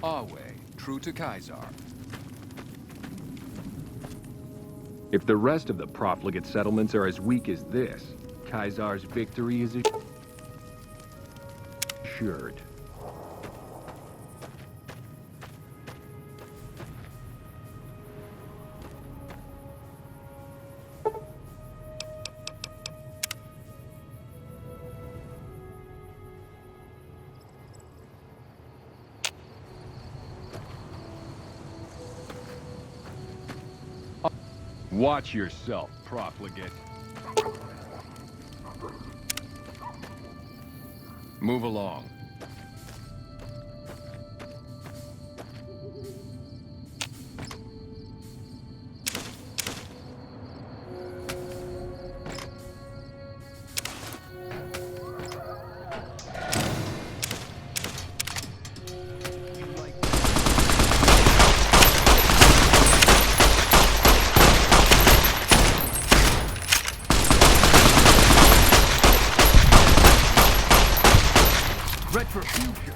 Our way, true to Kaiser. If the rest of the profligate settlements are as weak as this, Kaiser's victory is assured. Watch yourself, profligate. Move along. Retribution!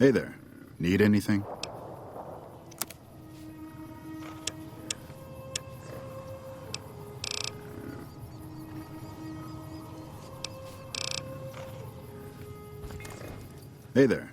Hey there. Need anything? Hey there.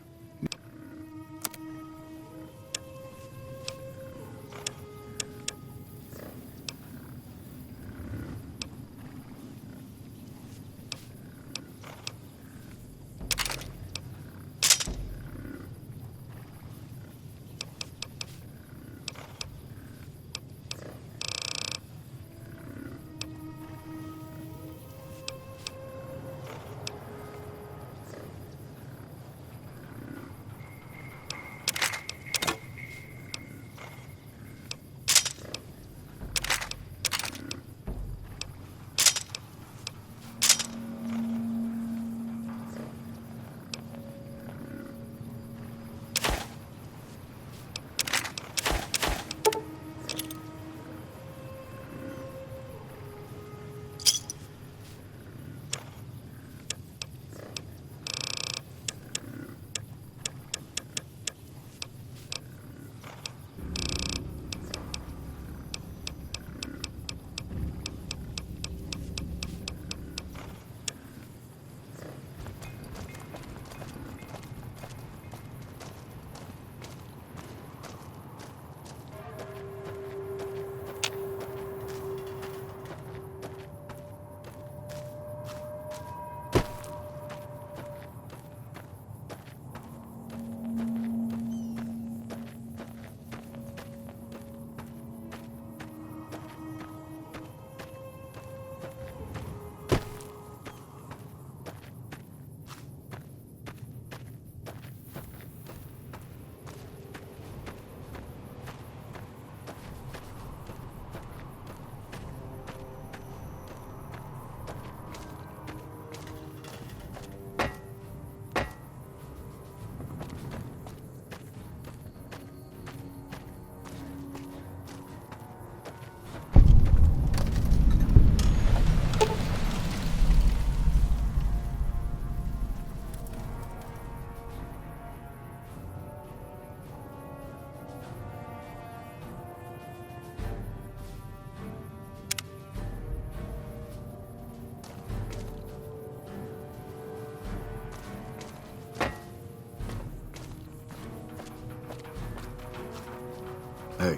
Hey,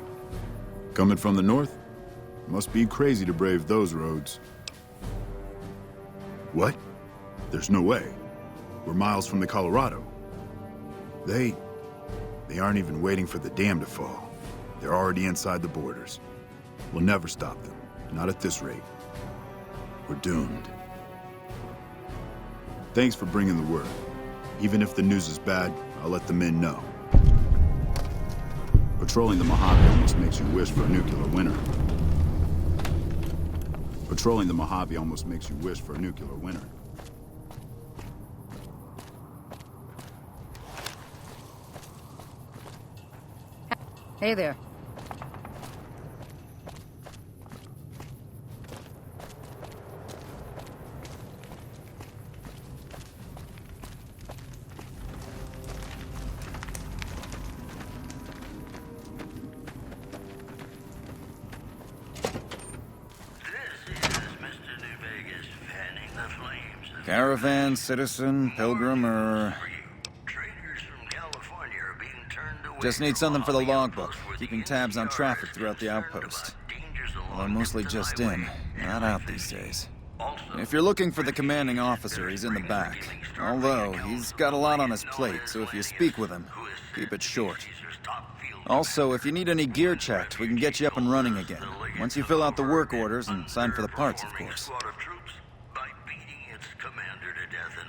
coming from the north? Must be crazy to brave those roads. What? There's no way. We're miles from the Colorado. They aren't even waiting for the dam to fall. They're already inside the borders. We'll never stop them. Not at this rate. We're doomed. Thanks for bringing the word. Even if the news is bad, I'll let the men know. Patrolling the Mojave almost makes you wish for a nuclear winter. Patrolling the Mojave almost makes you wish for a nuclear winter. Hey there. Caravan, citizen, pilgrim, or... Just need something for the logbook, keeping tabs on traffic throughout the outpost. Well, I'm mostly just in, not out these days. If you're looking for the commanding officer, he's in the back. Although, he's got a lot on his plate, so if you speak with him, keep it short. Also, if you need any gear checked, we can get you up and running again. Once you fill out the work orders and sign for the parts, of course.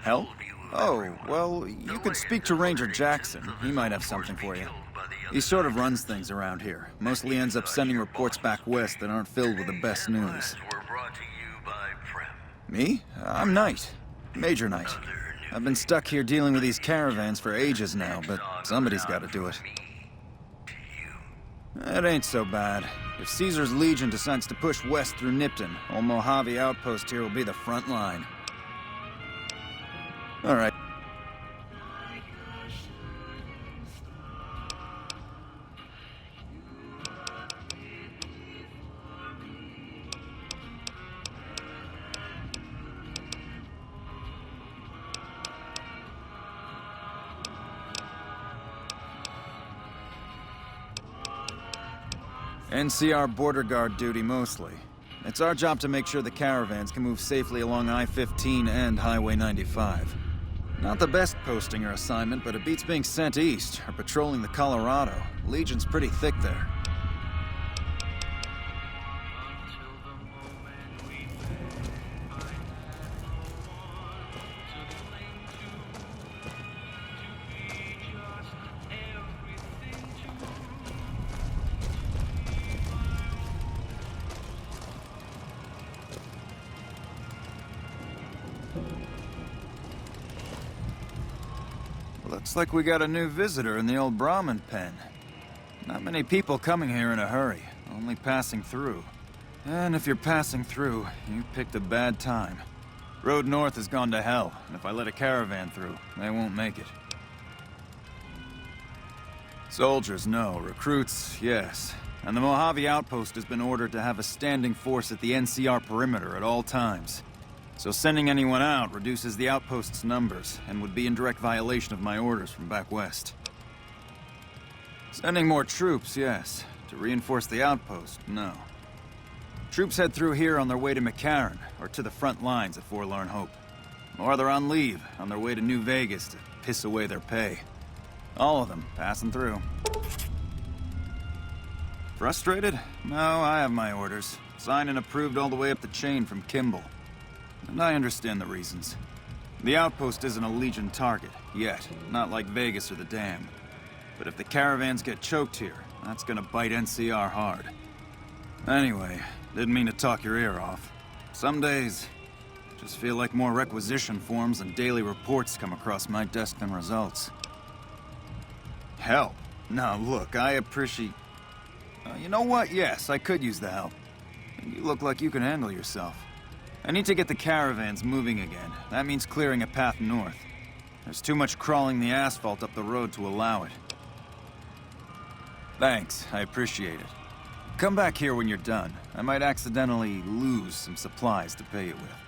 Help? Oh, well, you could speak to Ranger Jackson. He might have something for you. He sort of runs things around here. Mostly ends up sending reports back west that aren't filled with the best news. Me? I'm Knight. Major Knight. I've been stuck here dealing with these caravans for ages now, but somebody's got to do it. It ain't so bad. If Caesar's Legion decides to push west through Nipton, old Mojave Outpost here will be the front line. All right. NCR border guard duty mostly. It's our job to make sure the caravans can move safely along I-15 and Highway 95. Not the best posting or assignment, but it beats being sent east or patrolling the Colorado. Legion's pretty thick there. Looks like we got a new visitor in the old Brahmin pen. Not many people coming here in a hurry, only passing through. And if you're passing through, you picked a bad time. Road north has gone to hell, and if I let a caravan through, they won't make it. Soldiers, no. Recruits, yes. And the Mojave outpost has been ordered to have a standing force at the NCR perimeter at all times. So sending anyone out reduces the outpost's numbers, and would be in direct violation of my orders from back west. Sending more troops, yes. To reinforce the outpost, no. Troops head through here on their way to McCarran, or to the front lines at Forlorn Hope. Or they're on leave, on their way to New Vegas to piss away their pay. All of them passing through. Frustrated? No, I have my orders. Signed and approved all the way up the chain from Kimball. And I understand the reasons. The outpost isn't a Legion target, yet. Not like Vegas or the Dam. But if the caravans get choked here, that's gonna bite NCR hard. Anyway, didn't mean to talk your ear off. Some days, just feel like more requisition forms and daily reports come across my desk than results. Help? Now look, I appreciate... you know what? Yes, I could use the help. You look like you can handle yourself. I need to get the caravans moving again. That means clearing a path north. There's too much crawling the asphalt up the road to allow it. Thanks, I appreciate it. Come back here when you're done. I might accidentally lose some supplies to pay you with.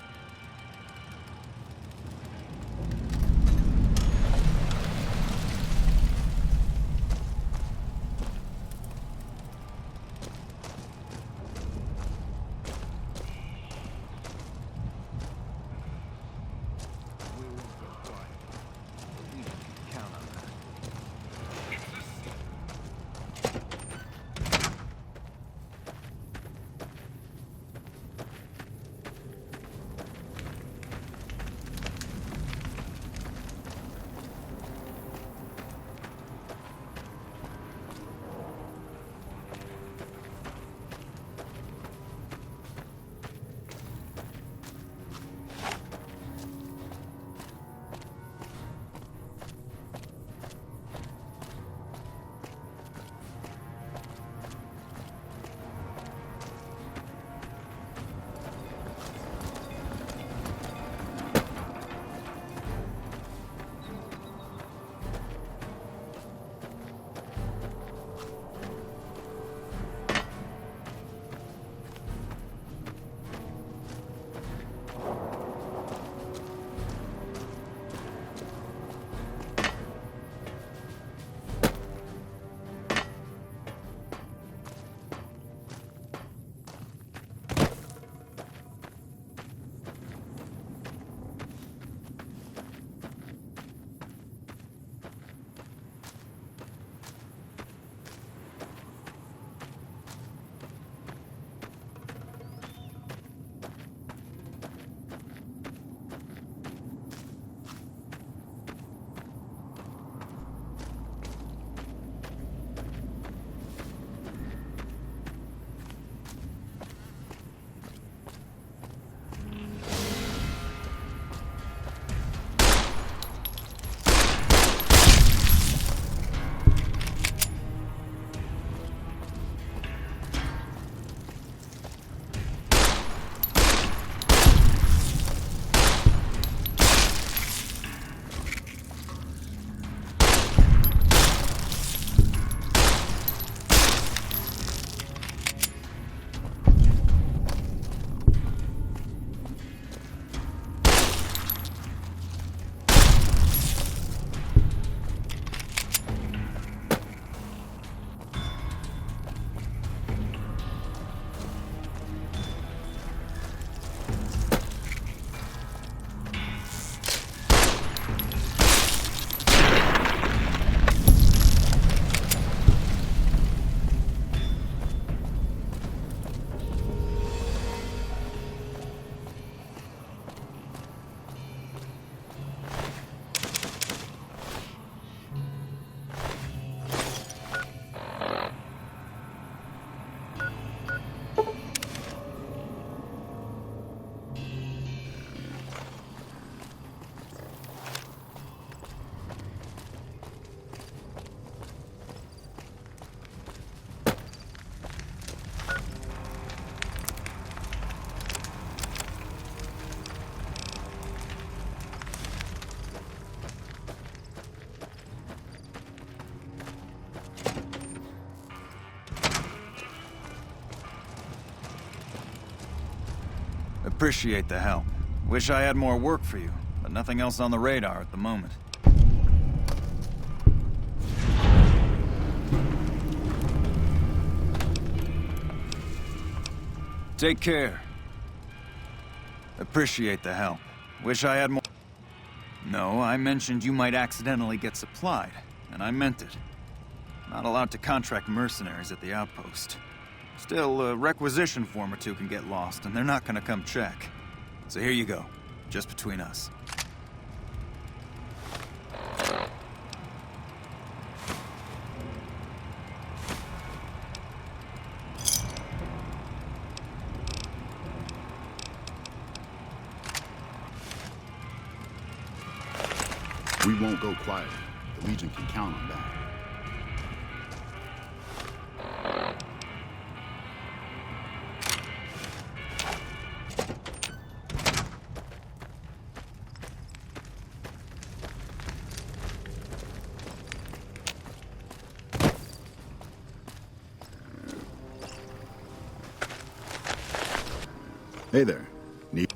Appreciate the help. Wish I had more work for you, but nothing else on the radar at the moment. Take care. Appreciate the help. Wish I had more... No, I mentioned you might accidentally get supplied, and I meant it. Not allowed to contract mercenaries at the outpost. Still, a requisition form or two can get lost, and they're not gonna come check. So here you go, just between us. We won't go quiet. The Legion can count on that. Hey there. Need...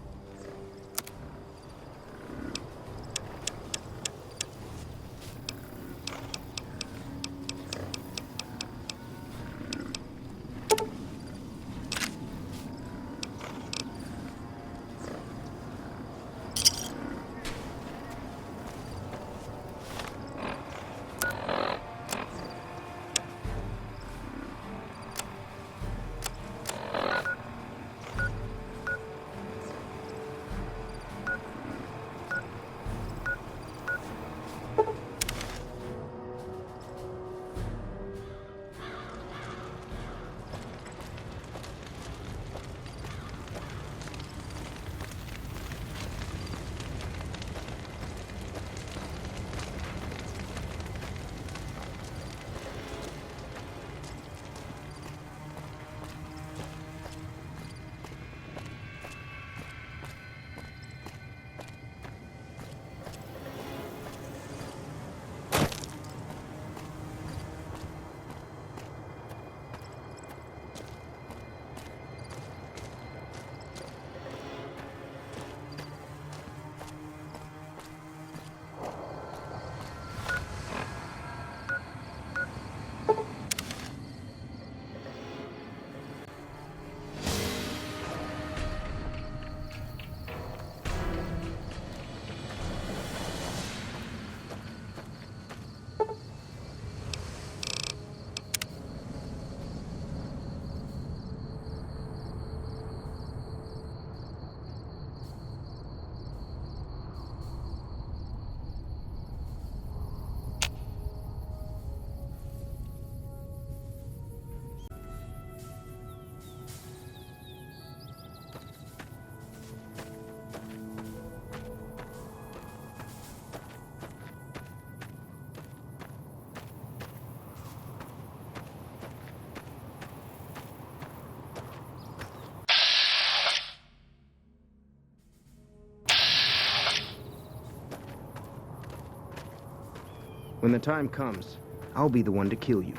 When the time comes, I'll be the one to kill you.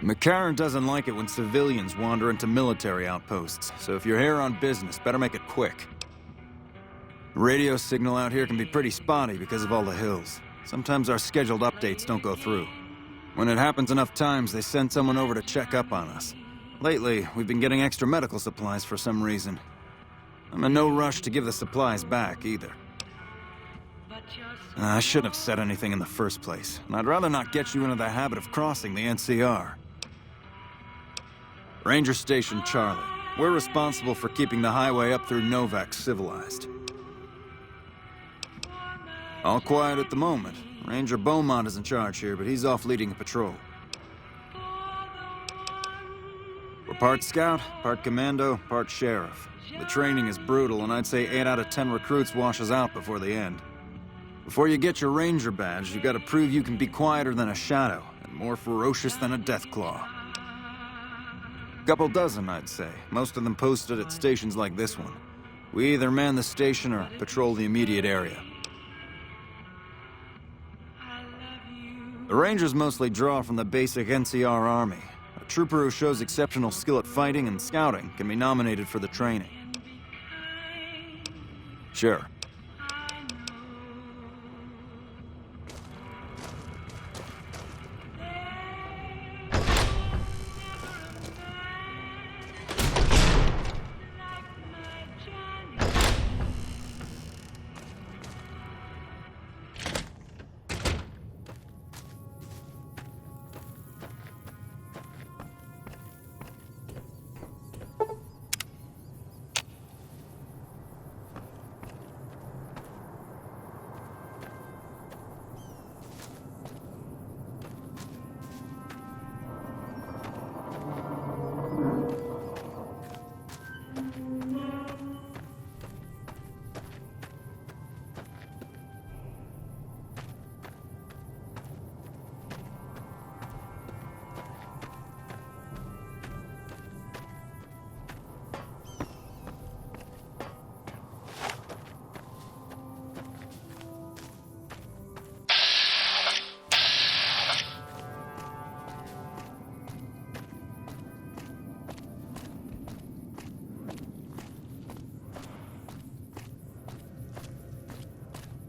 McCarran doesn't like it when civilians wander into military outposts, so if you're here on business, better make it quick. Radio signal out here can be pretty spotty because of all the hills. Sometimes our scheduled updates don't go through. When it happens enough times, they send someone over to check up on us. Lately, we've been getting extra medical supplies for some reason. I'm in no rush to give the supplies back, either. I shouldn't have said anything in the first place, and I'd rather not get you into the habit of crossing the NCR. Ranger Station Charlie. We're responsible for keeping the highway up through Novac civilized. All quiet at the moment. Ranger Beaumont is in charge here, but he's off leading a patrol. We're part scout, part commando, part sheriff. The training is brutal, and I'd say 8 out of 10 recruits washes out before the end. Before you get your ranger badge, you gotta prove you can be quieter than a shadow, and more ferocious than a deathclaw. Couple dozen, I'd say. Most of them posted at stations like this one. We either man the station or patrol the immediate area. The Rangers mostly draw from the basic NCR army. A trooper who shows exceptional skill at fighting and scouting can be nominated for the training. Sure.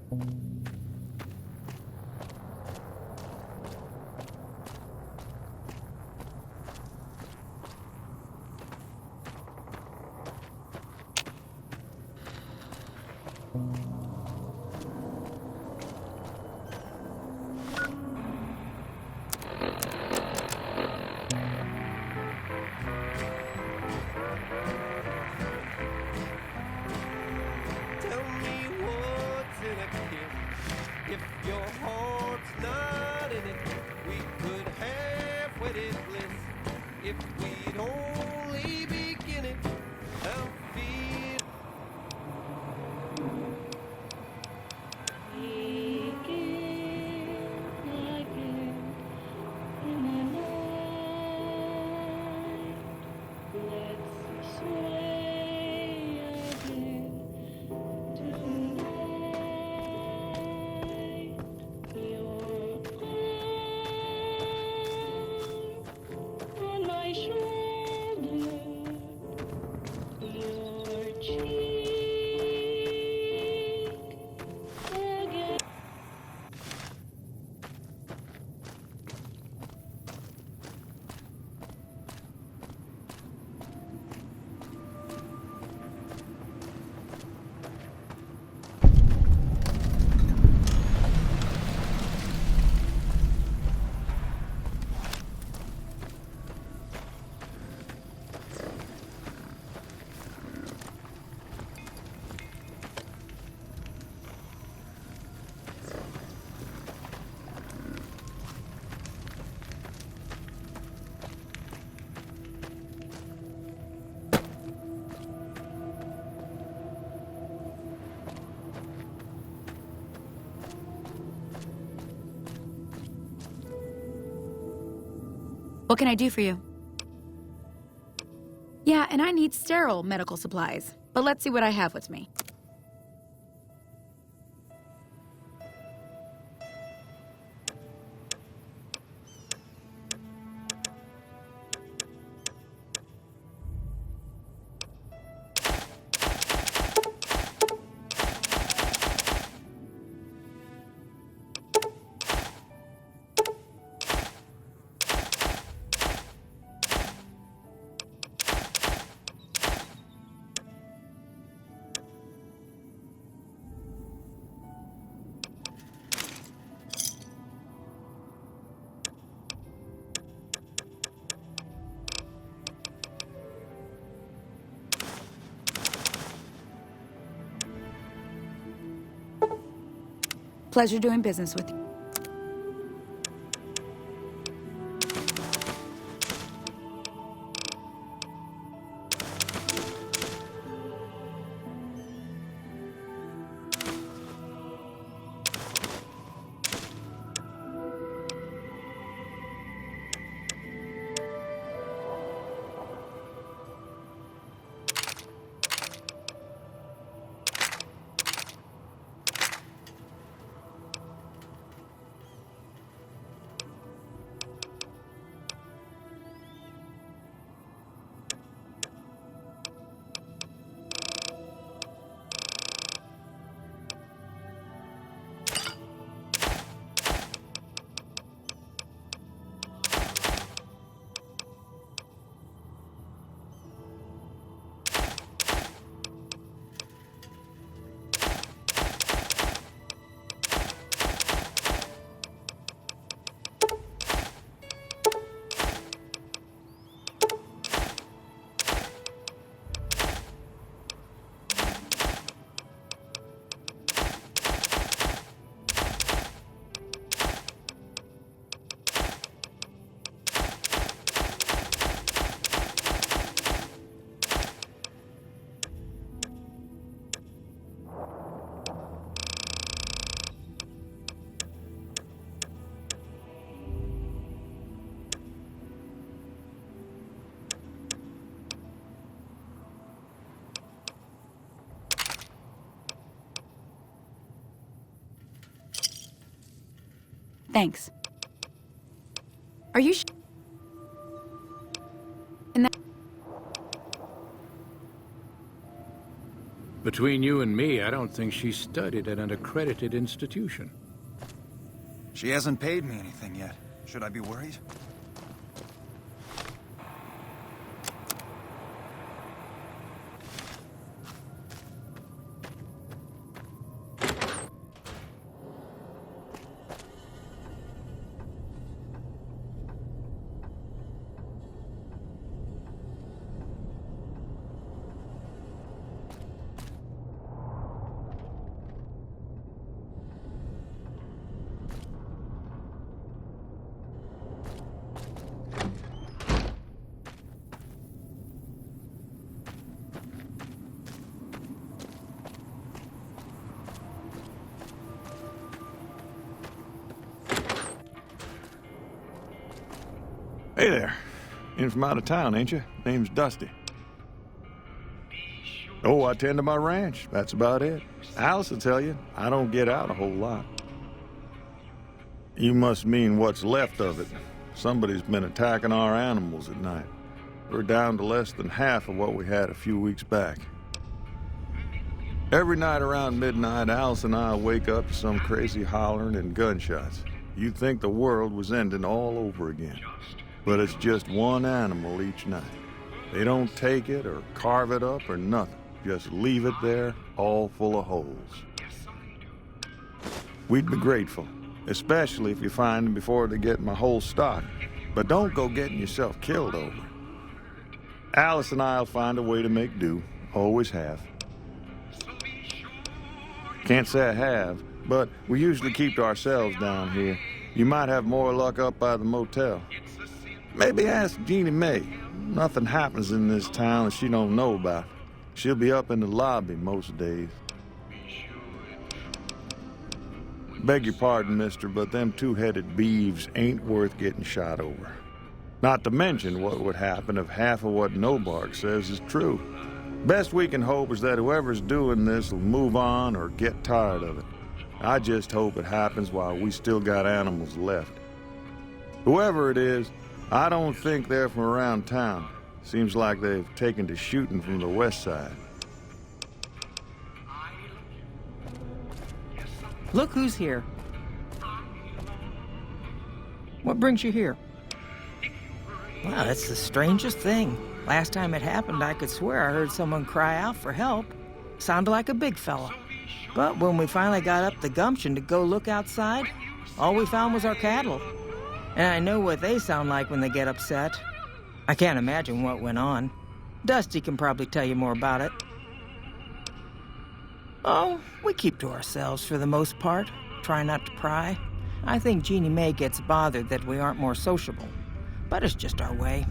Tell me what's in a kiss. If your heart's not in it, we could have wedded bliss. If we'd only begin it, I'm feeling. What can I do for you? Yeah, and I need sterile medical supplies. But let's see what I have with me. Pleasure doing business with you. Thanks. Are you Between you and me, I don't think she studied at an accredited institution. She hasn't paid me anything yet. Should I be worried? Hey there. In from out of town, ain't you? Name's Dusty. Oh, I tend to my ranch. That's about it. Alice will tell you, I don't get out a whole lot. You must mean what's left of it. Somebody's been attacking our animals at night. We're down to less than half of what we had a few weeks back. Every night around midnight, Alice and I wake up to some crazy hollering and gunshots. You'd think the world was ending all over again. But it's just one animal each night. They don't take it or carve it up or nothing. Just leave it there, all full of holes. We'd be grateful, especially if you find them before they get my whole stock. But don't go getting yourself killed over it. Alice and I'll find a way to make do. Always have. Can't say I have, but we usually keep to ourselves down here. You might have more luck up by the motel. Maybe ask Jeannie Mae. Nothing happens in this town that she don't know about. She'll be up in the lobby most days. Beg your pardon, mister, but them two-headed beeves ain't worth getting shot over. Not to mention what would happen if half of what Novac says is true. Best we can hope is that whoever's doing this will move on or get tired of it. I just hope it happens while we still got animals left. Whoever it is, I don't think they're from around town. Seems like they've taken to shooting from the west side. Look who's here. What brings you here? Wow, that's the strangest thing. Last time it happened, I could swear I heard someone cry out for help. Sounded like a big fella. But when we finally got up the gumption to go look outside, all we found was our cattle. And I know what they sound like when they get upset. I can't imagine what went on. Dusty can probably tell you more about it. Oh, we keep to ourselves for the most part. Try not to pry. I think Jeannie Mae gets bothered that we aren't more sociable. But it's just our way.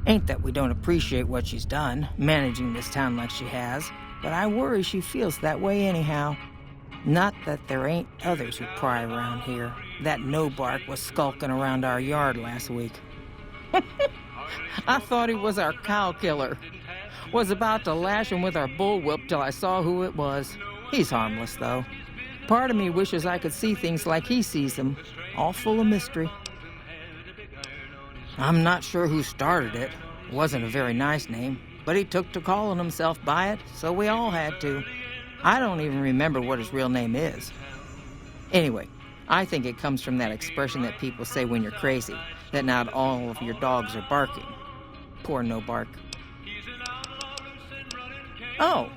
Ain't that we don't appreciate what she's done, managing this town like she has, but I worry she feels that way anyhow. Not that there ain't others who pry around here. That Novac was skulking around our yard last week. I thought he was our cow killer. Was about to lash him with our bullwhip till I saw who it was. He's harmless, though. Part of me wishes I could see things like he sees them, all full of mystery. I'm not sure who started it. Wasn't a very nice name, but he took to calling himself by it, so we all had to. I don't even remember what his real name is. Anyway, I think it comes from that expression that people say when you're crazy, that not all of your dogs are barking. Poor Novac. Oh,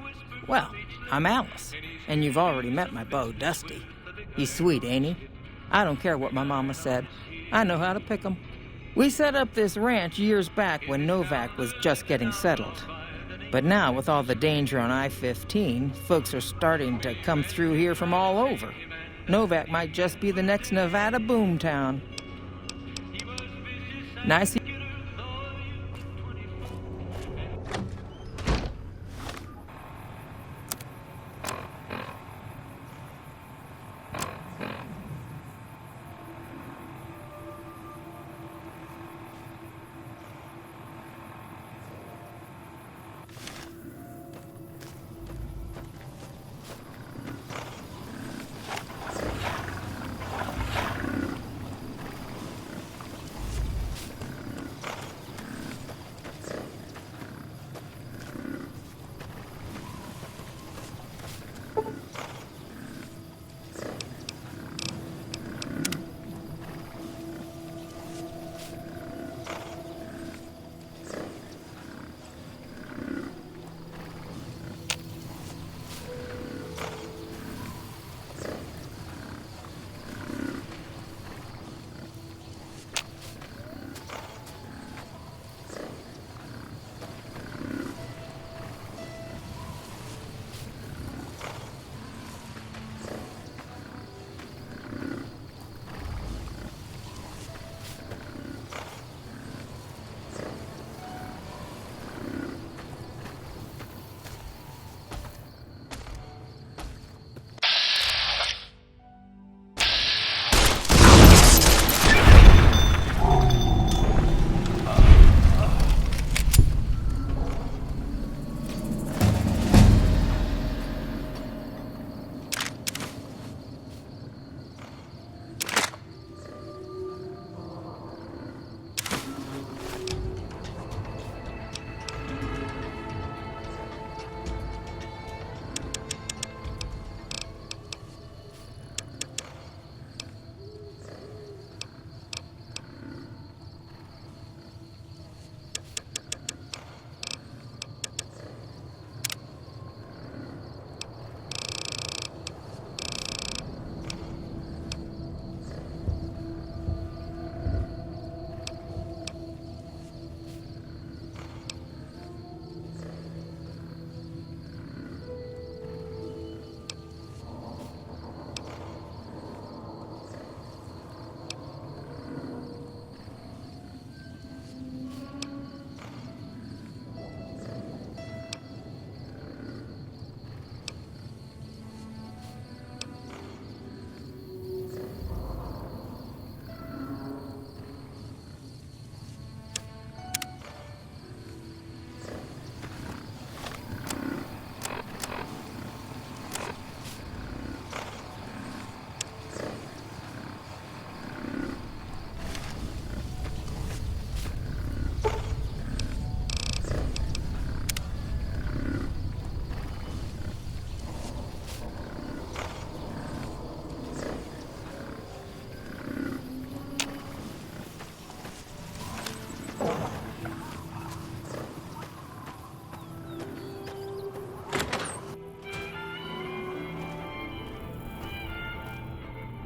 well, I'm Alice, and you've already met my beau, Dusty. He's sweet, ain't he? I don't care what my mama said. I know how to pick 'em. We set up this ranch years back when Novac was just getting settled. But now, with all the danger on I-15, folks are starting to come through here from all over. Novac might just be the next Nevada boomtown. Nice.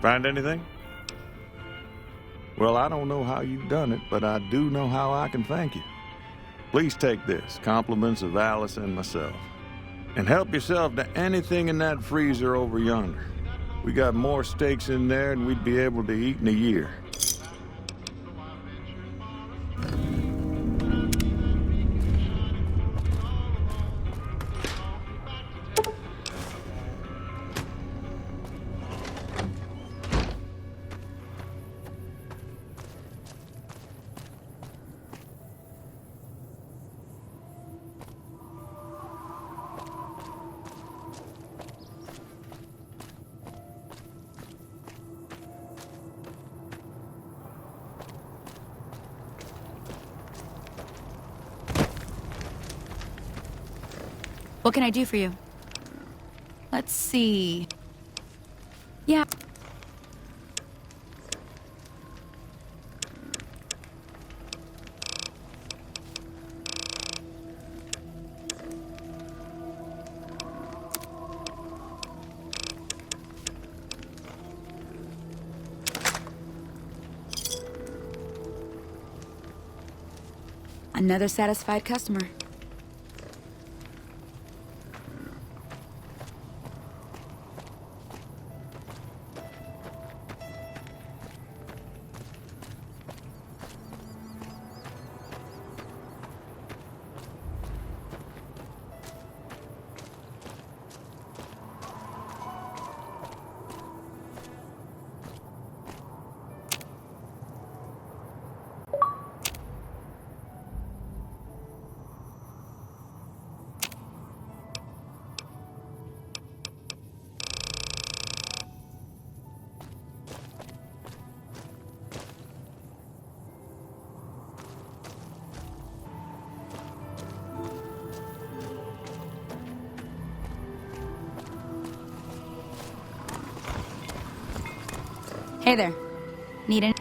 Find anything? Well, I don't know how you've done it, but I do know how I can thank you. Please take this, compliments of Alice and myself. And help yourself to anything in that freezer over yonder. We got more steaks in there than we'd be able to eat in a year. What can I do for you? Let's see. Yeah. Another satisfied customer. Hey there. Need any?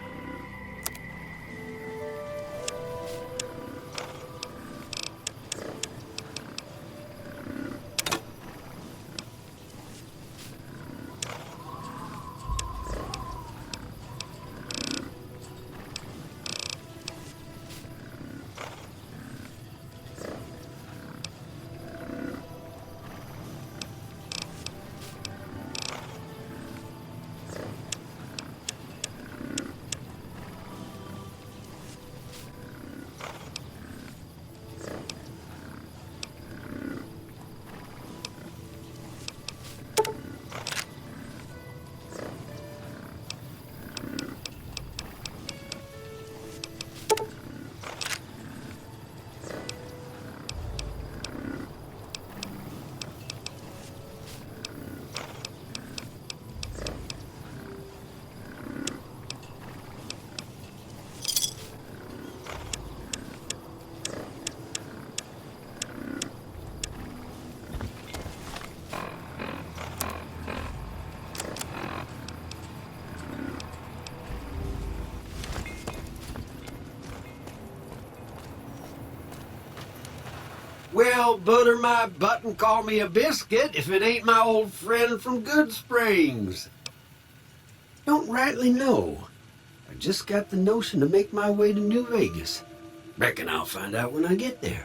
Well, butter my butt and call me a biscuit if it ain't my old friend from Good Springs. Don't rightly know. I just got the notion to make my way to New Vegas. Reckon I'll find out when I get there.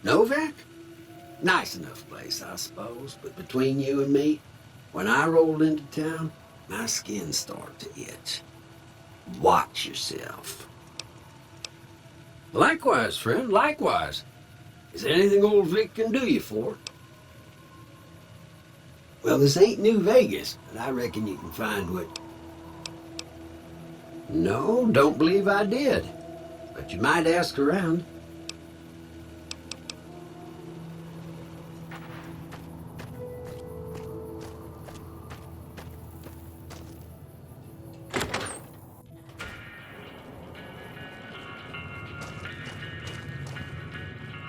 Novac? Nice enough place, I suppose, but between you and me, when I rolled into town, my skin started to itch. Watch yourself. Likewise, friend, likewise. Is there anything old Vic can do you for? Well, this ain't New Vegas, but I reckon you can find what... No, don't believe I did. But you might ask around.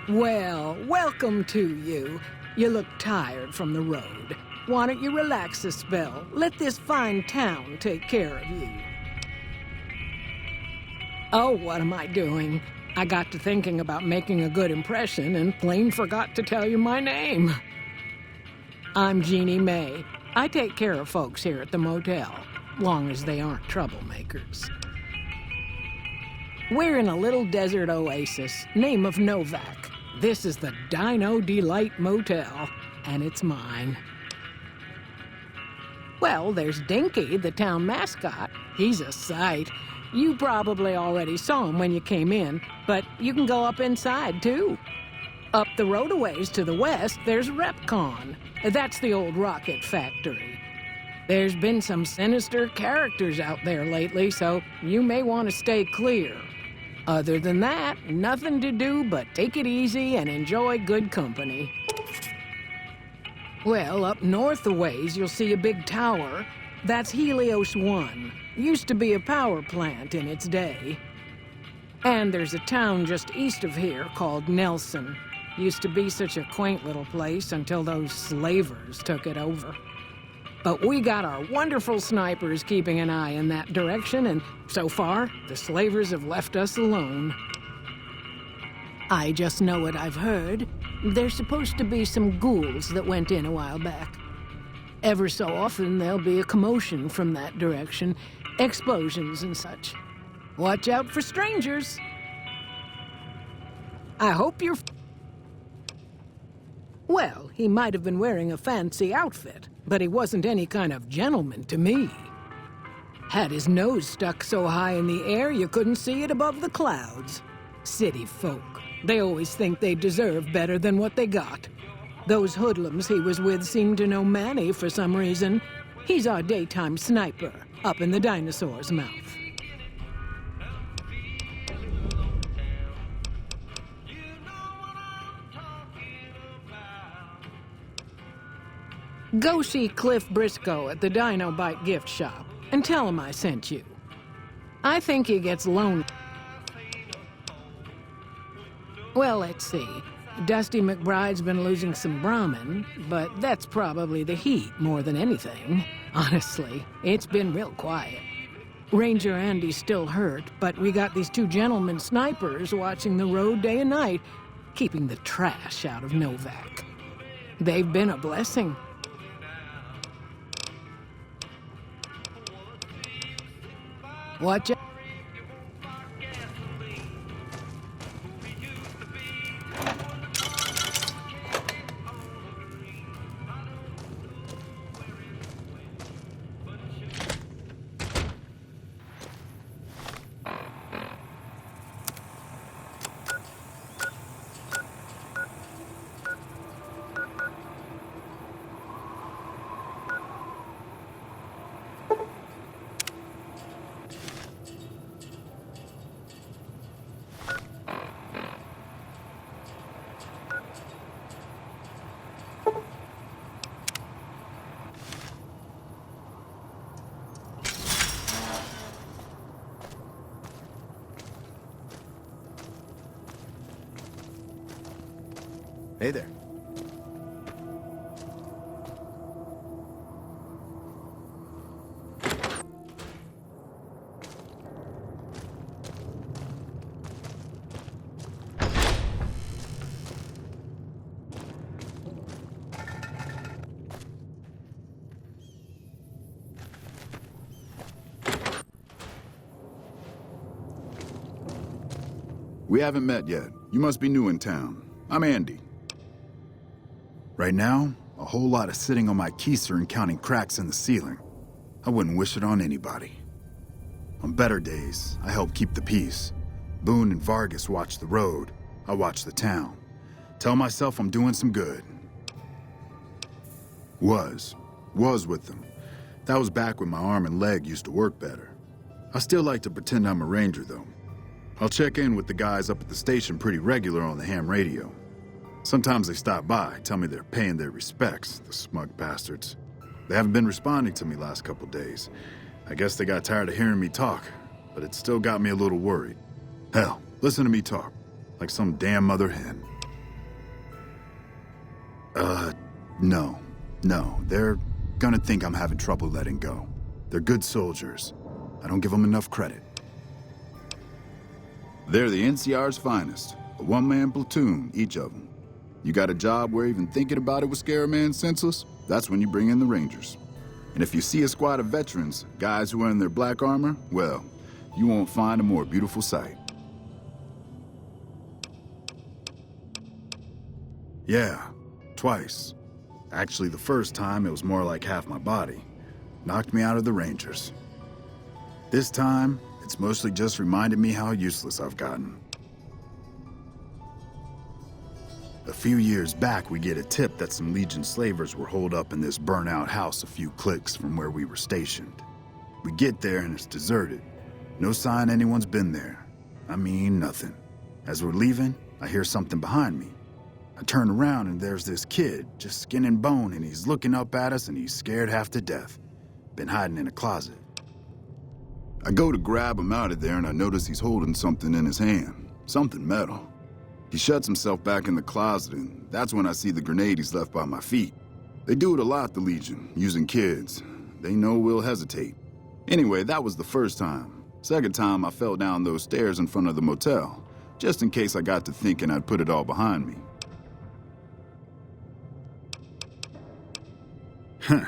Well, welcome to you. You look tired from the road. Why don't you relax a spell? Let this fine town take care of you. Oh, what am I doing? I got to thinking about making a good impression and plain forgot to tell you my name. I'm Jeannie May. I take care of folks here at the motel, long as they aren't troublemakers. We're in a little desert oasis, name of Novac. This is the Dino Delight Motel, and it's mine. Well, there's Dinky, the town mascot. He's a sight. You probably already saw him when you came in, but you can go up inside, too. Up the road a ways to the west, there's Repcon. That's the old rocket factory. There's been some sinister characters out there lately, so you may want to stay clear. Other than that, nothing to do but take it easy and enjoy good company. Well, up north a ways, you'll see a big tower. That's Helios 1. Used to be a power plant in its day. And there's a town just east of here called Nelson. Used to be such a quaint little place until those slavers took it over. But we got our wonderful snipers keeping an eye in that direction, and so far, the slavers have left us alone. I just know what I've heard. There's supposed to be some ghouls that went in a while back. Ever so often, there'll be a commotion from that direction, explosions and such. Watch out for strangers. I hope you're... Well, he might have been wearing a fancy outfit, but he wasn't any kind of gentleman to me. Had his nose stuck so high in the air you couldn't see it above the clouds. City folk. They always think they deserve better than what they got. Those hoodlums he was with seem to know Manny for some reason. He's our daytime sniper, up in the dinosaur's mouth. Go see Cliff Briscoe at the Dino Bite gift shop and tell him I sent you. I think he gets lonely. Well, let's see. Dusty McBride's been losing some Brahmin, but that's probably the heat more than anything. Honestly, it's been real quiet. Ranger Andy's still hurt, but we got these two gentlemen snipers watching the road day and night, keeping the trash out of Novac. They've been a blessing. Watch out. Hey there. We haven't met yet. You must be new in town. I'm Andy. Right now, a whole lot of sitting on my keister and counting cracks in the ceiling. I wouldn't wish it on anybody. On better days, I help keep the peace. Boone and Vargas watch the road. I watch the town. Tell myself I'm doing some good. Was with them. That was back when my arm and leg used to work better. I still like to pretend I'm a ranger, though. I'll check in with the guys up at the station pretty regular on the ham radio. Sometimes they stop by, tell me they're paying their respects, the smug bastards. They haven't been responding to me last couple days. I guess they got tired of hearing me talk, but it still got me a little worried. Hell, listen to me talk, like some damn mother hen. No, they're gonna think I'm having trouble letting go. They're good soldiers. I don't give them enough credit. They're the NCR's finest, a one-man platoon, each of them. You got a job where even thinking about it would scare a man senseless? That's when you bring in the Rangers. And if you see a squad of veterans, guys who are in their black armor, well, you won't find a more beautiful sight. Yeah, twice. Actually, the first time, it was more like half my body. Knocked me out of the Rangers. This time, it's mostly just reminded me how useless I've gotten. A few years back, we get a tip that some Legion slavers were holed up in this burnt-out house a few clicks from where we were stationed. We get there and it's deserted. No sign anyone's been there. I mean, nothing. As we're leaving, I hear something behind me. I turn around and there's this kid, just skin and bone, and he's looking up at us and he's scared half to death. Been hiding in a closet. I go to grab him out of there and I notice he's holding something in his hand. Something metal. He shuts himself back in the closet, and that's when I see the grenade he's left by my feet. They do it a lot, the Legion, using kids. They know we'll hesitate. Anyway, that was the first time. Second time, I fell down those stairs in front of the motel, just in case I got to thinking I'd put it all behind me. Huh.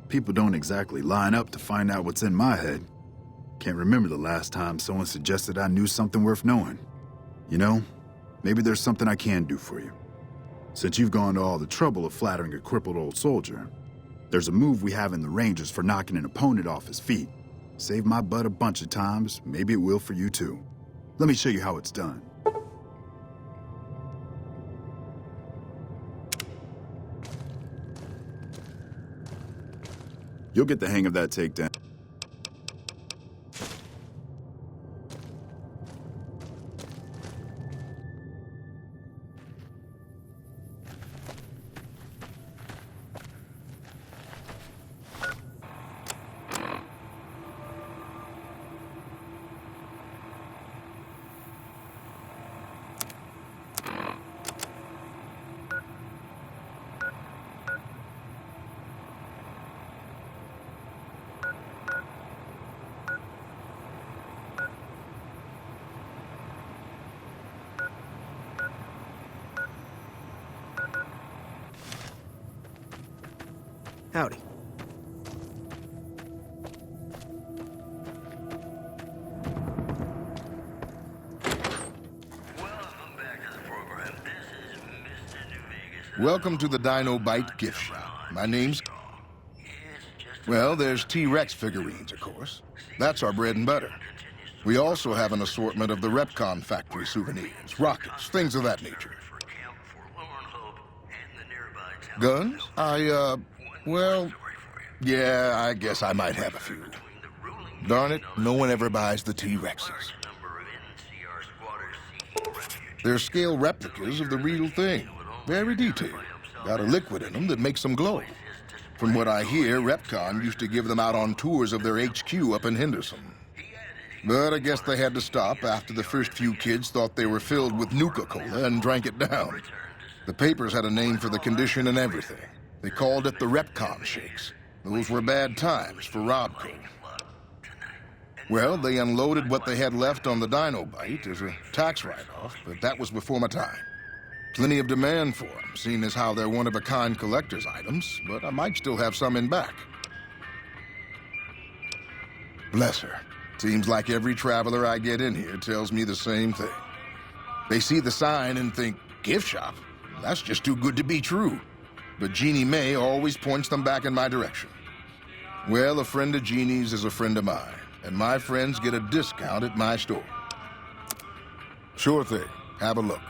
People don't exactly line up to find out what's in my head. Can't remember the last time someone suggested I knew something worth knowing. You know, maybe there's something I can do for you. Since you've gone to all the trouble of flattering a crippled old soldier, there's a move we have in the Rangers for knocking an opponent off his feet. Saved my butt a bunch of times, maybe it will for you too. Let me show you how it's done. You'll get the hang of that takedown. Howdy. Welcome to the Dino Bite gift shop. My name's... Well, there's T-Rex figurines, of course. That's our bread and butter. We also have an assortment of the Repcon factory souvenirs, rockets, things of that nature. Guns? Well, yeah, I guess I might have a few. Darn it, no one ever buys the T-Rexes. They're scale replicas of the real thing. Very detailed. Got a liquid in them that makes them glow. From what I hear, Repcon used to give them out on tours of their HQ up in Henderson. But I guess they had to stop after the first few kids thought they were filled with Nuka-Cola and drank it down. The papers had a name for the condition and everything. They called it the Repcon Shakes. Those were bad times for Robco. Well, they unloaded what they had left on the Dino Bite as a tax write-off, but that was before my time. Plenty of demand for them, seeing as how they're one-of-a-kind collector's items, but I might still have some in back. Bless her. Seems like every traveler I get in here tells me the same thing. They see the sign and think, gift shop? That's just too good to be true. But Jeannie May always points them back in my direction. Well, a friend of Jeannie's is a friend of mine, and my friends get a discount at my store. Sure thing. Have a look.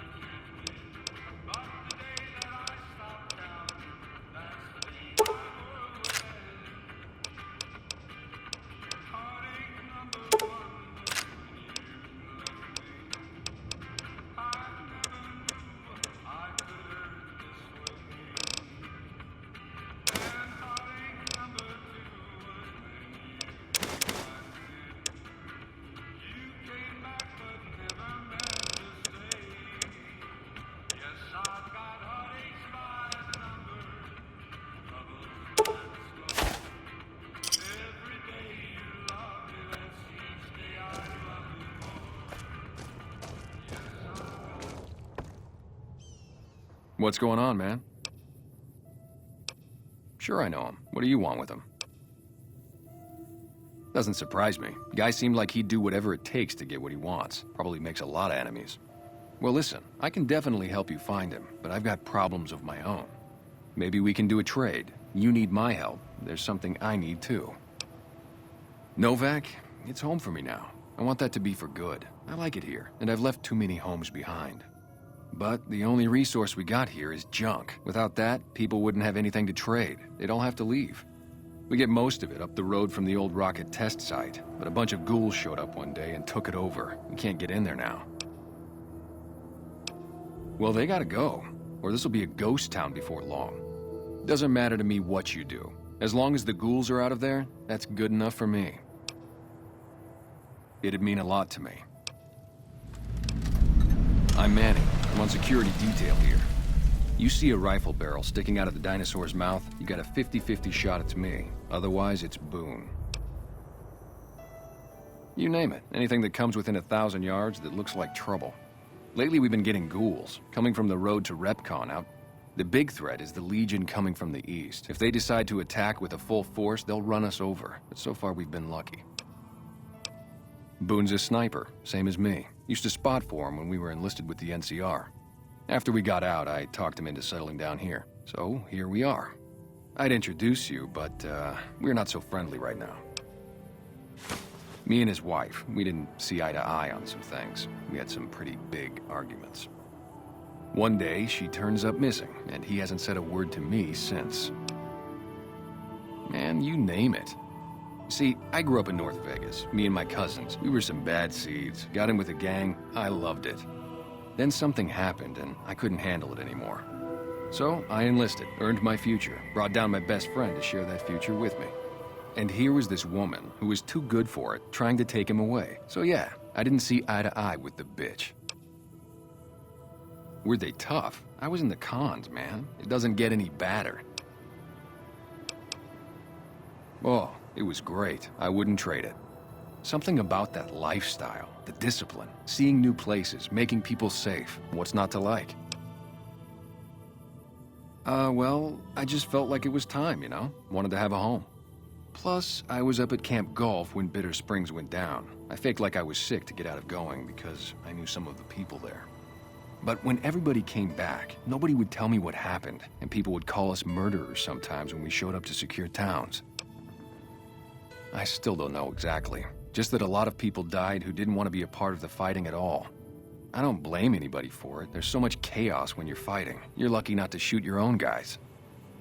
What's going on, man? Sure I know him. What do you want with him? Doesn't surprise me. Guy seemed like he'd do whatever it takes to get what he wants. Probably makes a lot of enemies. Well, listen, I can definitely help you find him, but I've got problems of my own. Maybe we can do a trade. You need my help. There's something I need too. Novac, it's home for me now. I want that to be for good. I like it here, and I've left too many homes behind. But the only resource we got here is junk. Without that, people wouldn't have anything to trade. They'd all have to leave. We get most of it up the road from the old rocket test site, but a bunch of ghouls showed up one day and took it over. We can't get in there now. Well, they gotta go, or this'll be a ghost town before long. Doesn't matter to me what you do. As long as the ghouls are out of there, that's good enough for me. It'd mean a lot to me. I'm Manny. I'm on security detail here. You see a rifle barrel sticking out of the dinosaur's mouth, you got a 50-50 shot it's me. Otherwise, it's Boone. You name it. Anything that comes within 1,000 yards that looks like trouble. Lately, we've been getting ghouls, coming from the road to RepCon out. The big threat is the Legion coming from the east. If they decide to attack with a full force, they'll run us over. But so far, we've been lucky. Boone's a sniper, same as me. Used to spot for him when we were enlisted with the NCR. After we got out, I talked him into settling down here. So, here we are. I'd introduce you, but we're not so friendly right now. Me and his wife, we didn't see eye to eye on some things. We had some pretty big arguments. One day, she turns up missing, and he hasn't said a word to me since. Man, you name it. See, I grew up in North Vegas, me and my cousins. We were some bad seeds. Got in with a gang, I loved it. Then something happened, and I couldn't handle it anymore. So, I enlisted, earned my future, brought down my best friend to share that future with me. And here was this woman, who was too good for it, trying to take him away. So yeah, I didn't see eye to eye with the bitch. Were they tough? I was in the cons, man. It doesn't get any badder. Oh, it was great. I wouldn't trade it. Something about that lifestyle, the discipline, seeing new places, making people safe. What's not to like? Well, I just felt like it was time, you know? Wanted to have a home. Plus, I was up at Camp Golf when Bitter Springs went down. I faked like I was sick to get out of going because I knew some of the people there. But when everybody came back, nobody would tell me what happened, and people would call us murderers sometimes when we showed up to secure towns. I still don't know exactly. Just that a lot of people died who didn't want to be a part of the fighting at all. I don't blame anybody for it. There's so much chaos when you're fighting. You're lucky not to shoot your own guys.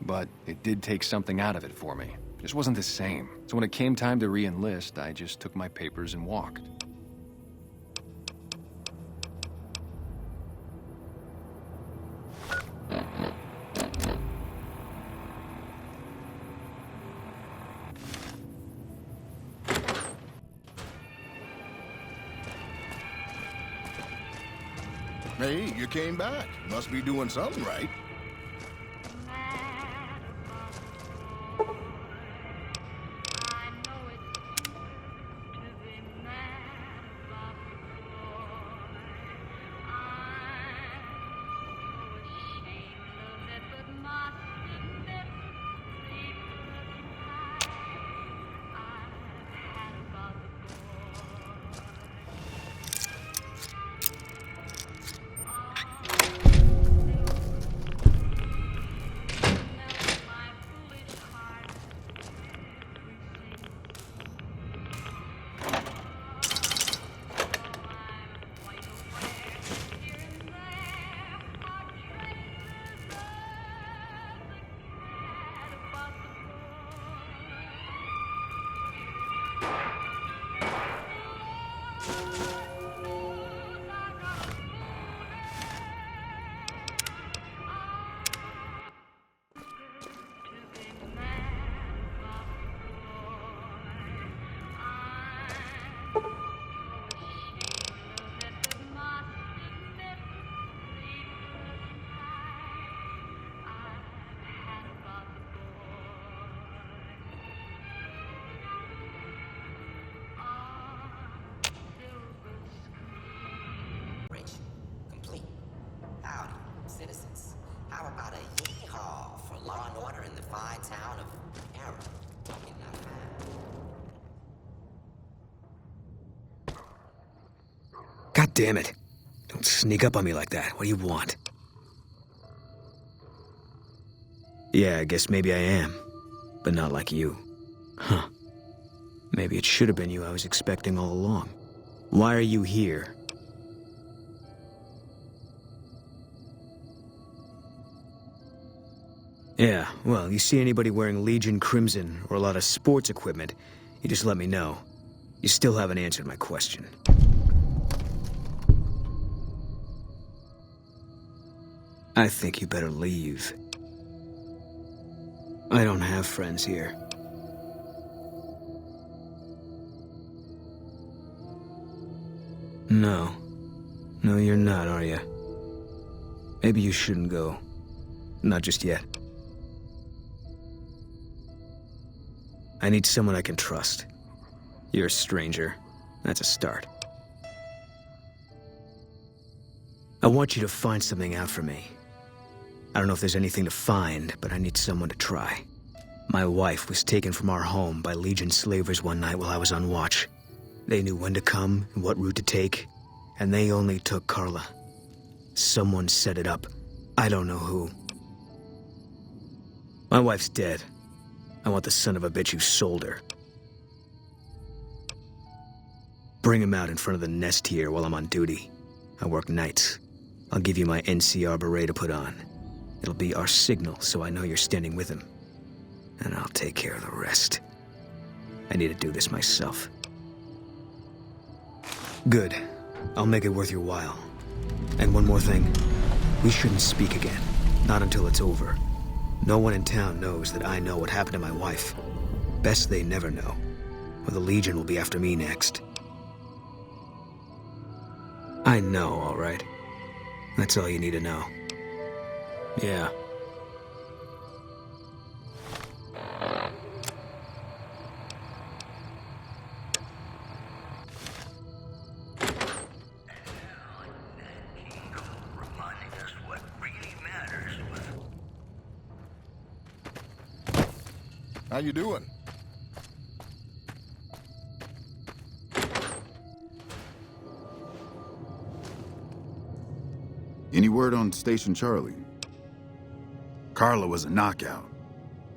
But it did take something out of it for me. Just wasn't the same. So when it came time to re-enlist, I just took my papers and walked. Hey, you came back. Must be doing something right. damn it. Don't sneak up on me like that. What do you want? Yeah, I guess maybe I am. But not like you. Huh. Maybe it should have been you I was expecting all along. Why are you here? Yeah, well, you see anybody wearing Legion Crimson or a lot of sports equipment, you just let me know. You still haven't answered my question. I think you better leave. I don't have friends here. No. No, you're not, are you? Maybe you shouldn't go. Not just yet. I need someone I can trust. You're a stranger. That's a start. I want you to find something out for me. I don't know if there's anything to find, but I need someone to try. My wife was taken from our home by Legion slavers one night while I was on watch. They knew when to come and what route to take, and they only took Carla. Someone set it up. I don't know who. My wife's dead. I want the son of a bitch who sold her. Bring him out in front of the nest here while I'm on duty. I work nights. I'll give you my NCR beret to put on. It'll be our signal so I know you're standing with him. And I'll take care of the rest. I need to do this myself. Good. I'll make it worth your while. And one more thing. We shouldn't speak again. Not until it's over. No one in town knows that I know what happened to my wife. Best they never know. Or the Legion will be after me next. I know, all right. That's all you need to know. Yeah. How you doing? Any word on Station Charlie? Carla was a knockout.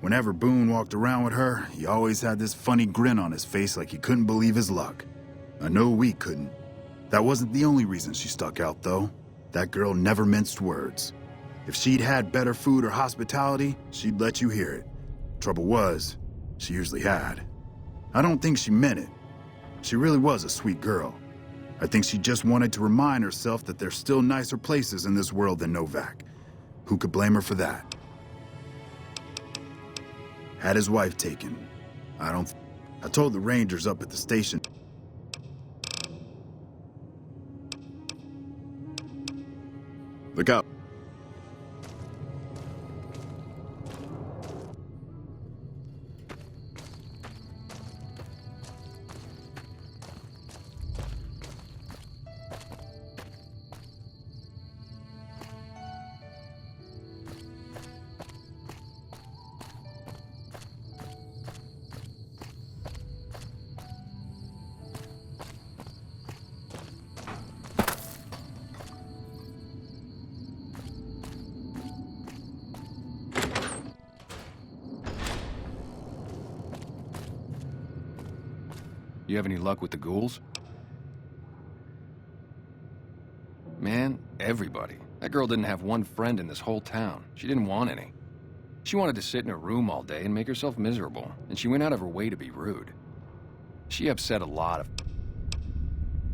Whenever Boone walked around with her, he always had this funny grin on his face like he couldn't believe his luck. I know we couldn't. That wasn't the only reason she stuck out, though. That girl never minced words. If she'd had better food or hospitality, she'd let you hear it. Trouble was, she usually had. I don't think she meant it. She really was a sweet girl. I think she just wanted to remind herself that there's still nicer places in this world than Novac. Who could blame her for that? Had his wife taken. I told the Rangers up at the station. Look out. You have any luck with the ghouls? Man, everybody. That girl didn't have one friend in this whole town. She didn't want any. She wanted to sit in her room all day and make herself miserable, and she went out of her way to be rude. She upset a lot of...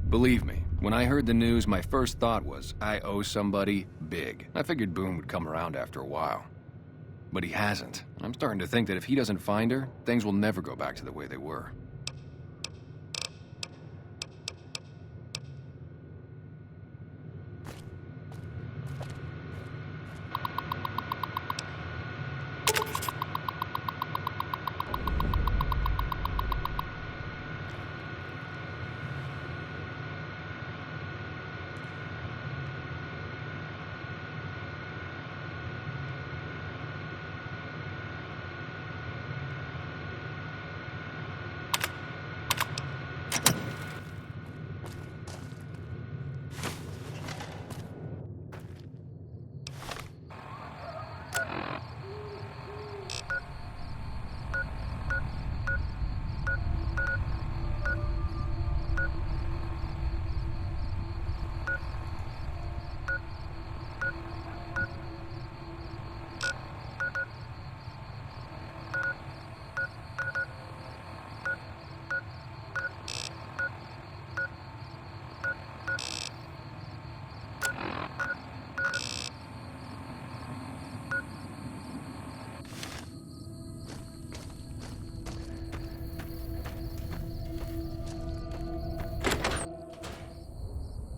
Believe me, when I heard the news, my first thought was, I owe somebody big. I figured Boone would come around after a while. But he hasn't. I'm starting to think that if he doesn't find her, things will never go back to the way they were.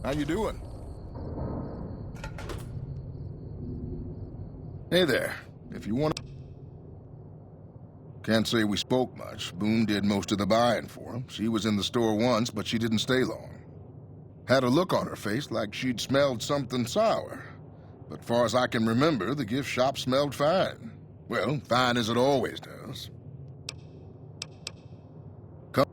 How you doing? Hey there. If you want to... Can't say we spoke much. Boone did most of the buying for him. She was in the store once, but she didn't stay long. Had a look on her face like she'd smelled something sour. But far as I can remember, the gift shop smelled fine. Well, fine as it always does. Come.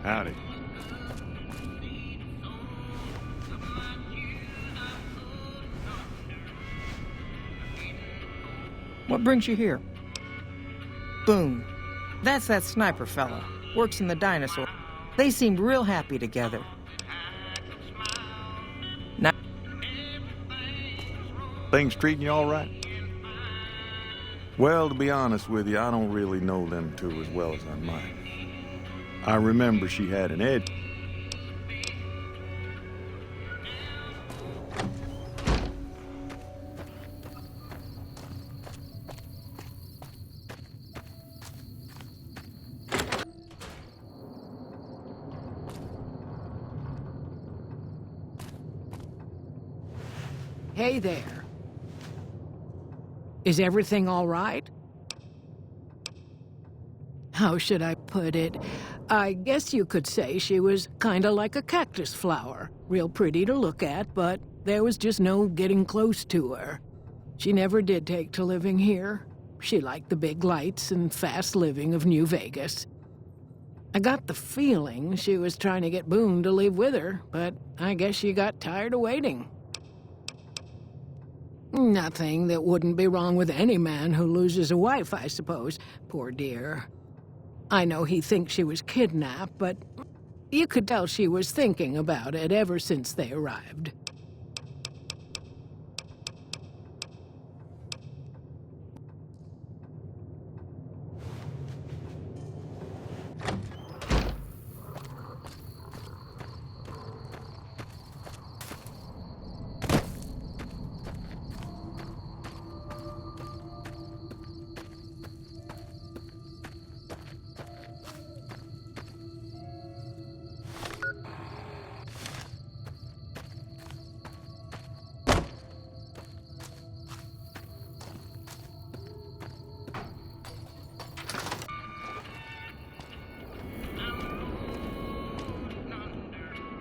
Howdy. What brings you here? Boone. That's that sniper fella. Works in the dinosaur. They seemed real happy together. Now, Things treating you all right? Well, to be honest with you, I don't really know them two as well as I might. I remember she had an edge. Hey there. Is everything all right? How should I put it? I guess you could say she was kinda like a cactus flower. Real pretty to look at, but there was just no getting close to her. She never did take to living here. She liked the big lights and fast living of New Vegas. I got the feeling she was trying to get Boone to leave with her, but I guess she got tired of waiting. Nothing that wouldn't be wrong with any man who loses a wife, I suppose. Poor dear. I know he thinks she was kidnapped, but you could tell she was thinking about it ever since they arrived.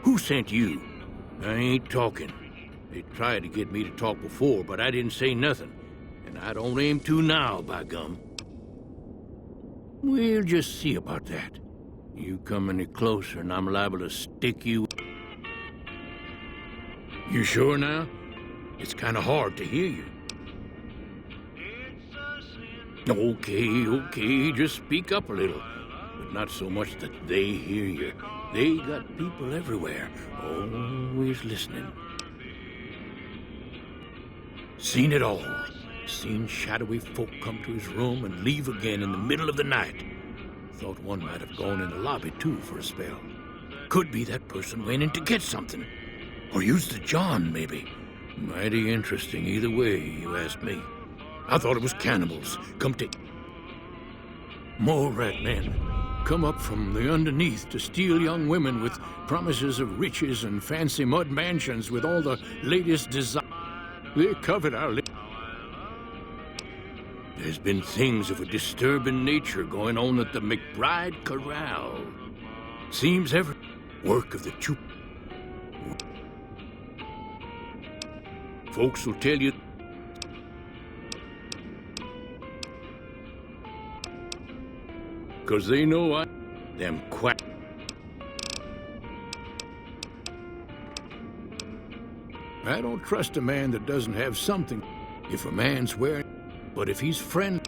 Who sent you? I ain't talking. They tried to get me to talk before, but I didn't say nothing. And I don't aim to now, by gum. We'll just see about that. You come any closer and I'm liable to stick you... You sure now? It's kind of hard to hear you. Okay, just speak up a little. But not so much that they hear you. They got people everywhere, always listening. Seen it all. Seen shadowy folk come to his room and leave again in the middle of the night. Thought one might have gone in the lobby, too, for a spell. Could be that person went in to get something. Or used the John, maybe. Mighty interesting either way, you ask me. I thought it was cannibals. Come to... More rat men. Come up from the underneath to steal young women with promises of riches and fancy mud mansions with all the latest design. They covered our lips. There's been things of a disturbing nature going on at the McBride Corral. Seems every work of the Chup. Folks will tell you. Because they know them quack. I don't trust a man that doesn't have something. If a man's wearing... But if he's friend...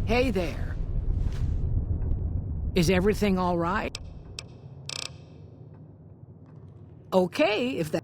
Hey there. Is everything all right? Okay, if that...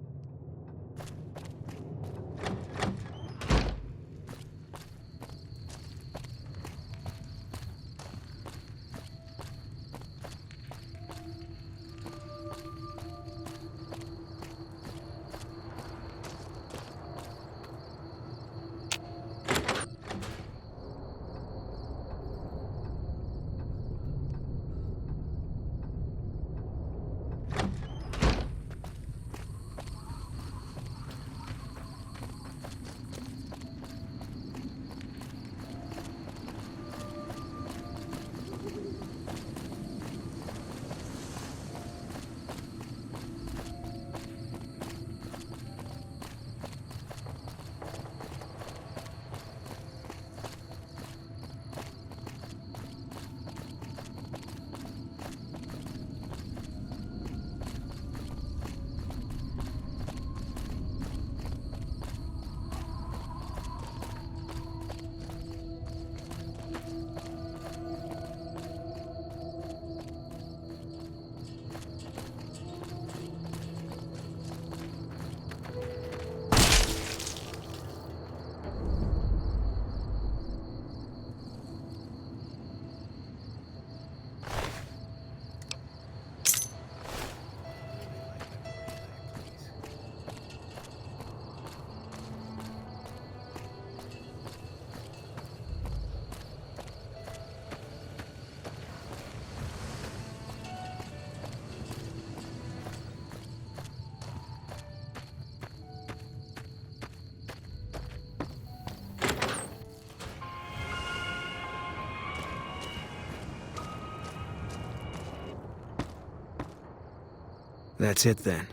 That's it then.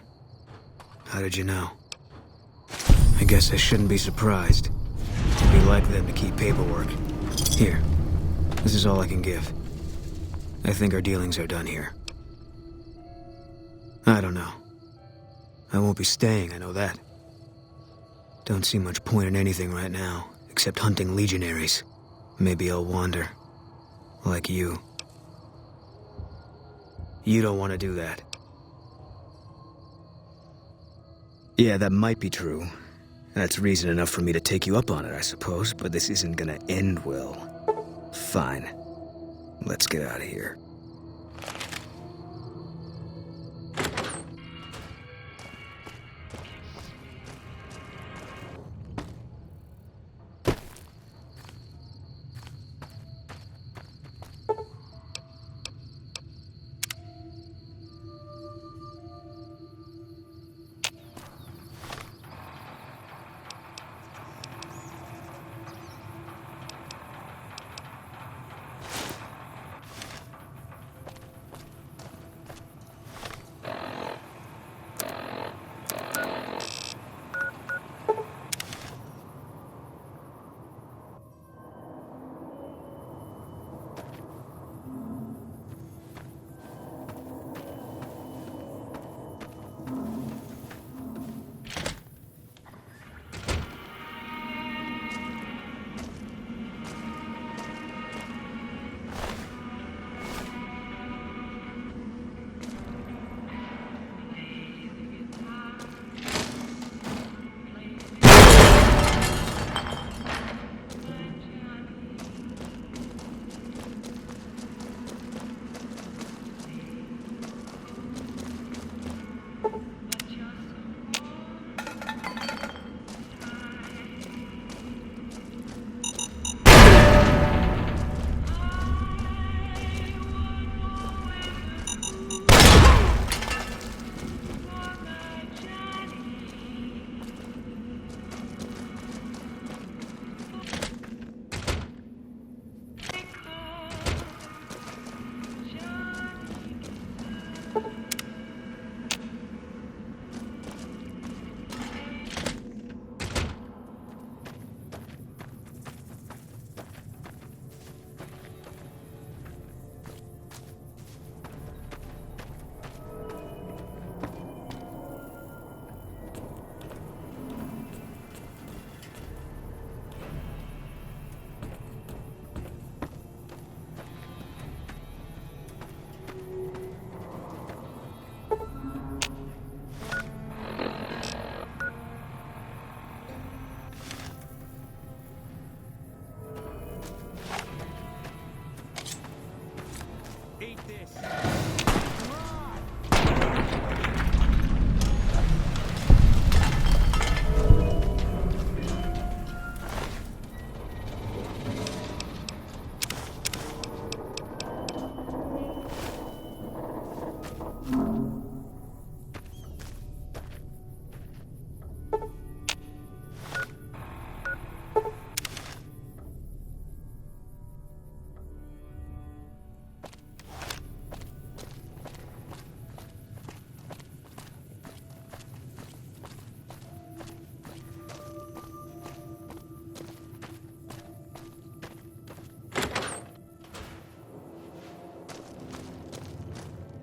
How did you know? I guess I shouldn't be surprised. It'd be like them to keep paperwork. Here. This is all I can give. I think our dealings are done here. I don't know. I won't be staying, I know that. Don't see much point in anything right now, except hunting legionaries. Maybe I'll wander. Like you. You don't want to do that. Yeah, that might be true. That's reason enough for me to take you up on it, I suppose, but this isn't gonna end well. Fine. Let's get out of here.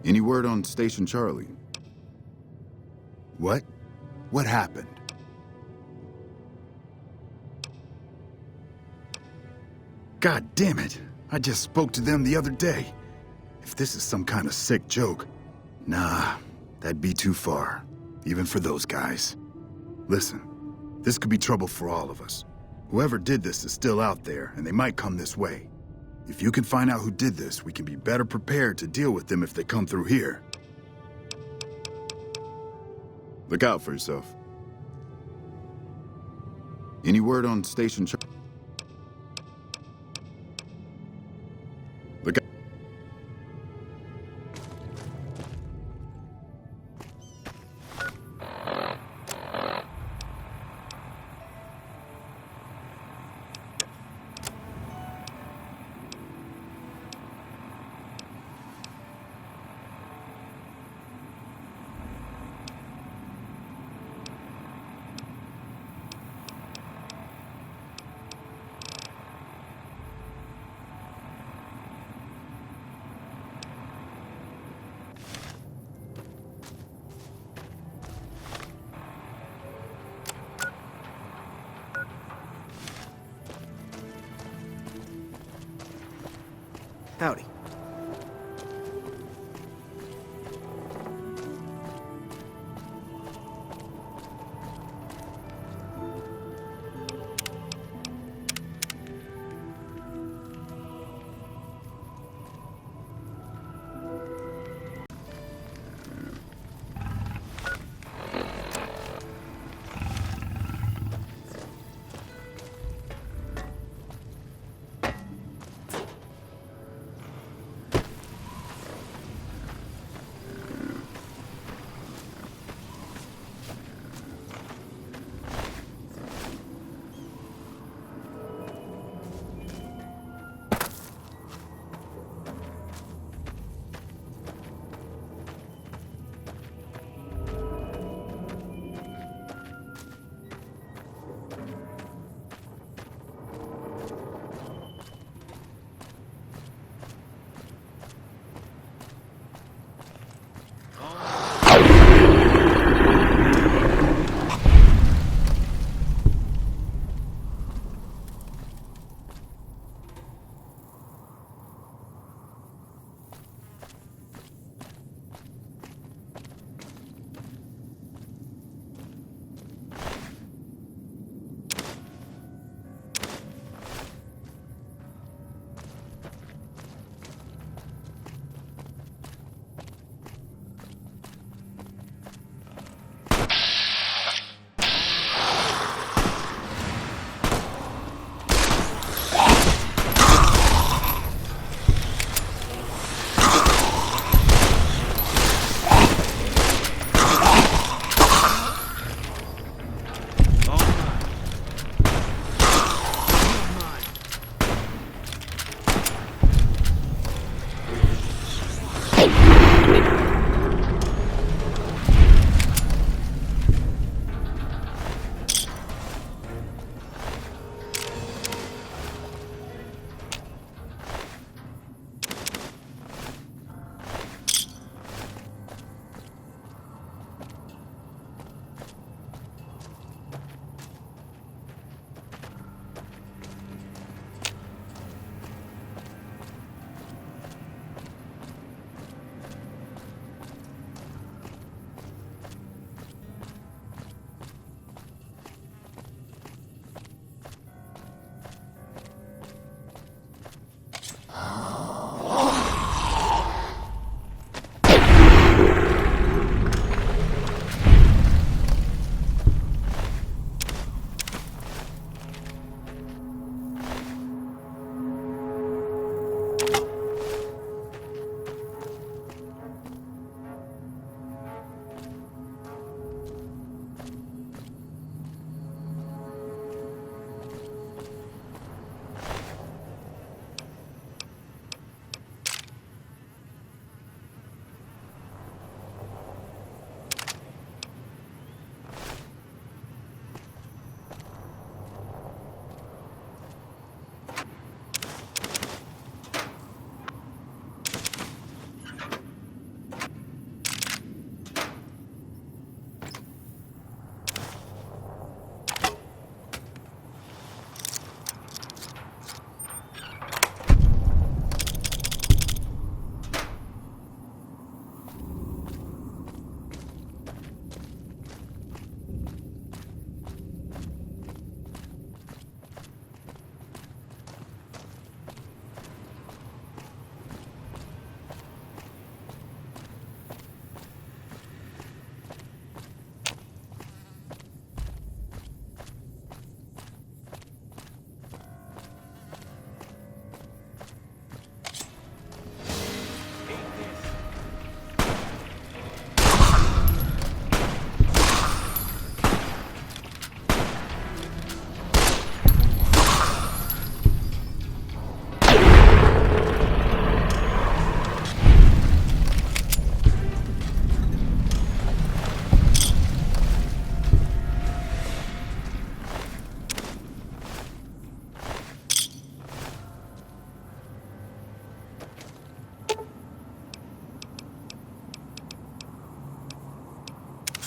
Any word on Station Charlie? What? What happened? God damn it! I just spoke to them the other day. If this is some kind of sick joke, nah, that'd be too far, even for those guys. Listen, this could be trouble for all of us. Whoever did this is still out there, and they might come this way. If you can find out who did this, we can be better prepared to deal with them if they come through here. Look out for yourself. Any word on Station Charlie? Look out. Howdy.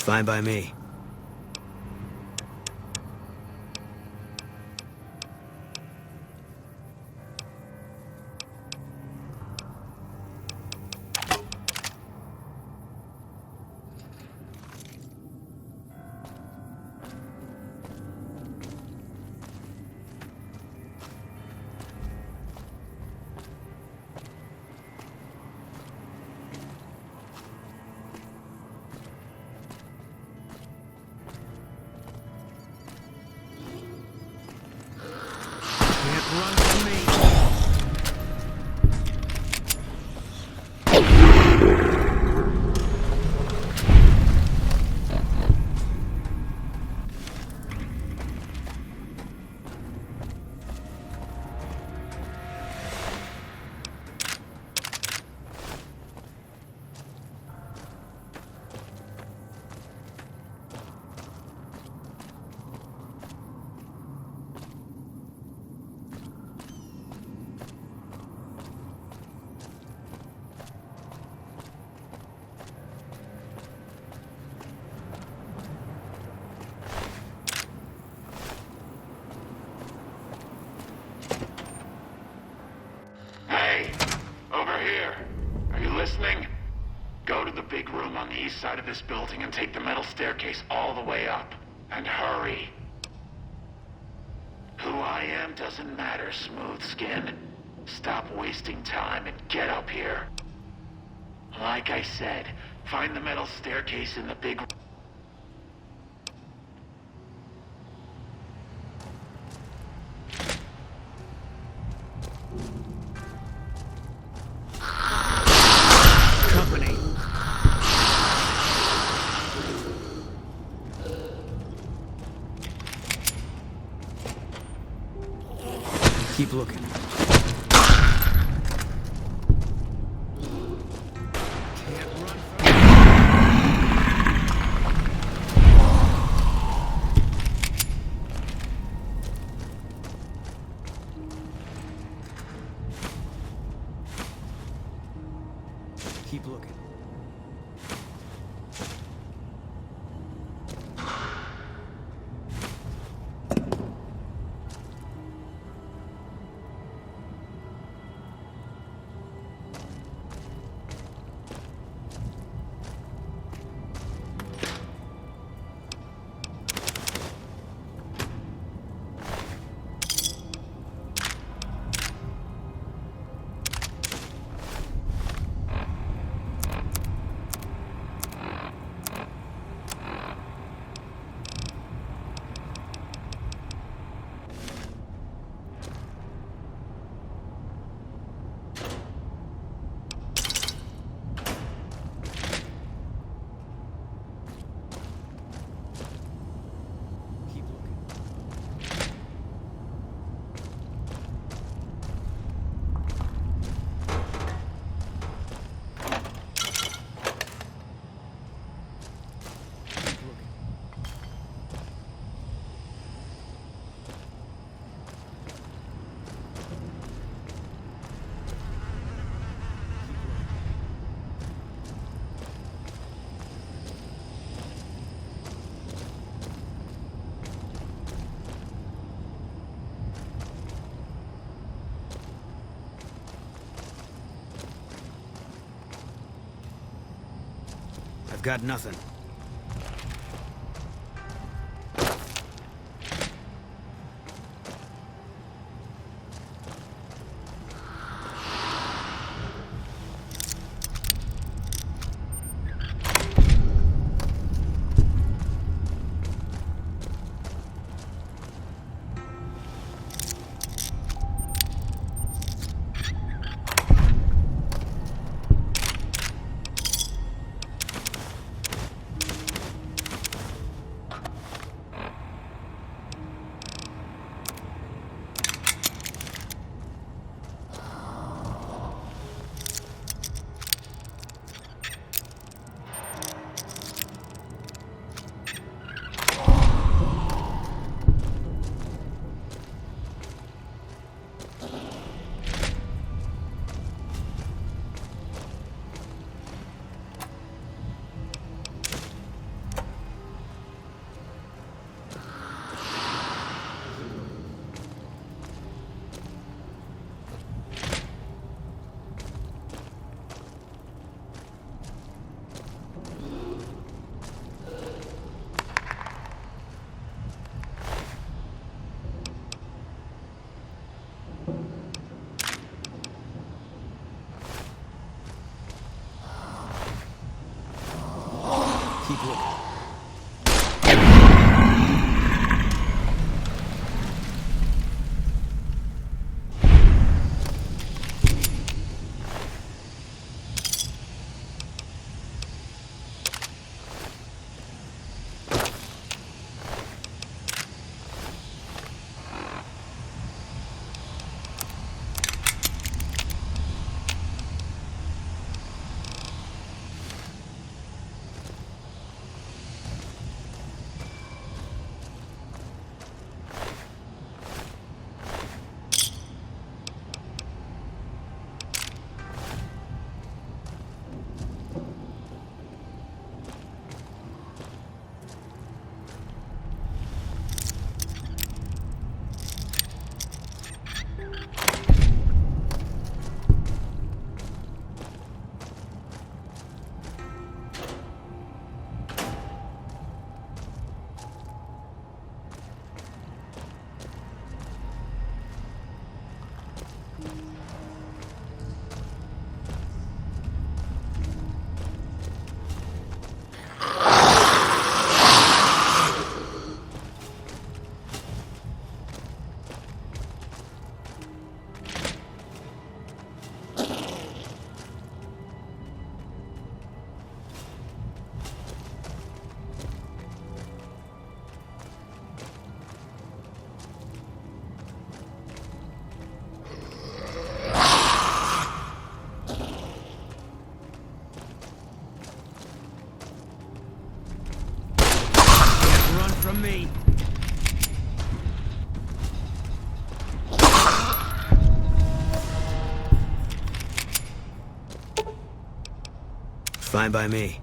Fine by me. Run from me. Hey, over here. Are you listening? Go to the big room on the east side of this building and take the metal staircase all the way up. And hurry. Who I am doesn't matter, Smooth Skin. Stop wasting time and get up here. Like I said, find the metal staircase in the big... Company. Keep looking. Keep looking. I've got nothing. Keep looking. Fine by me.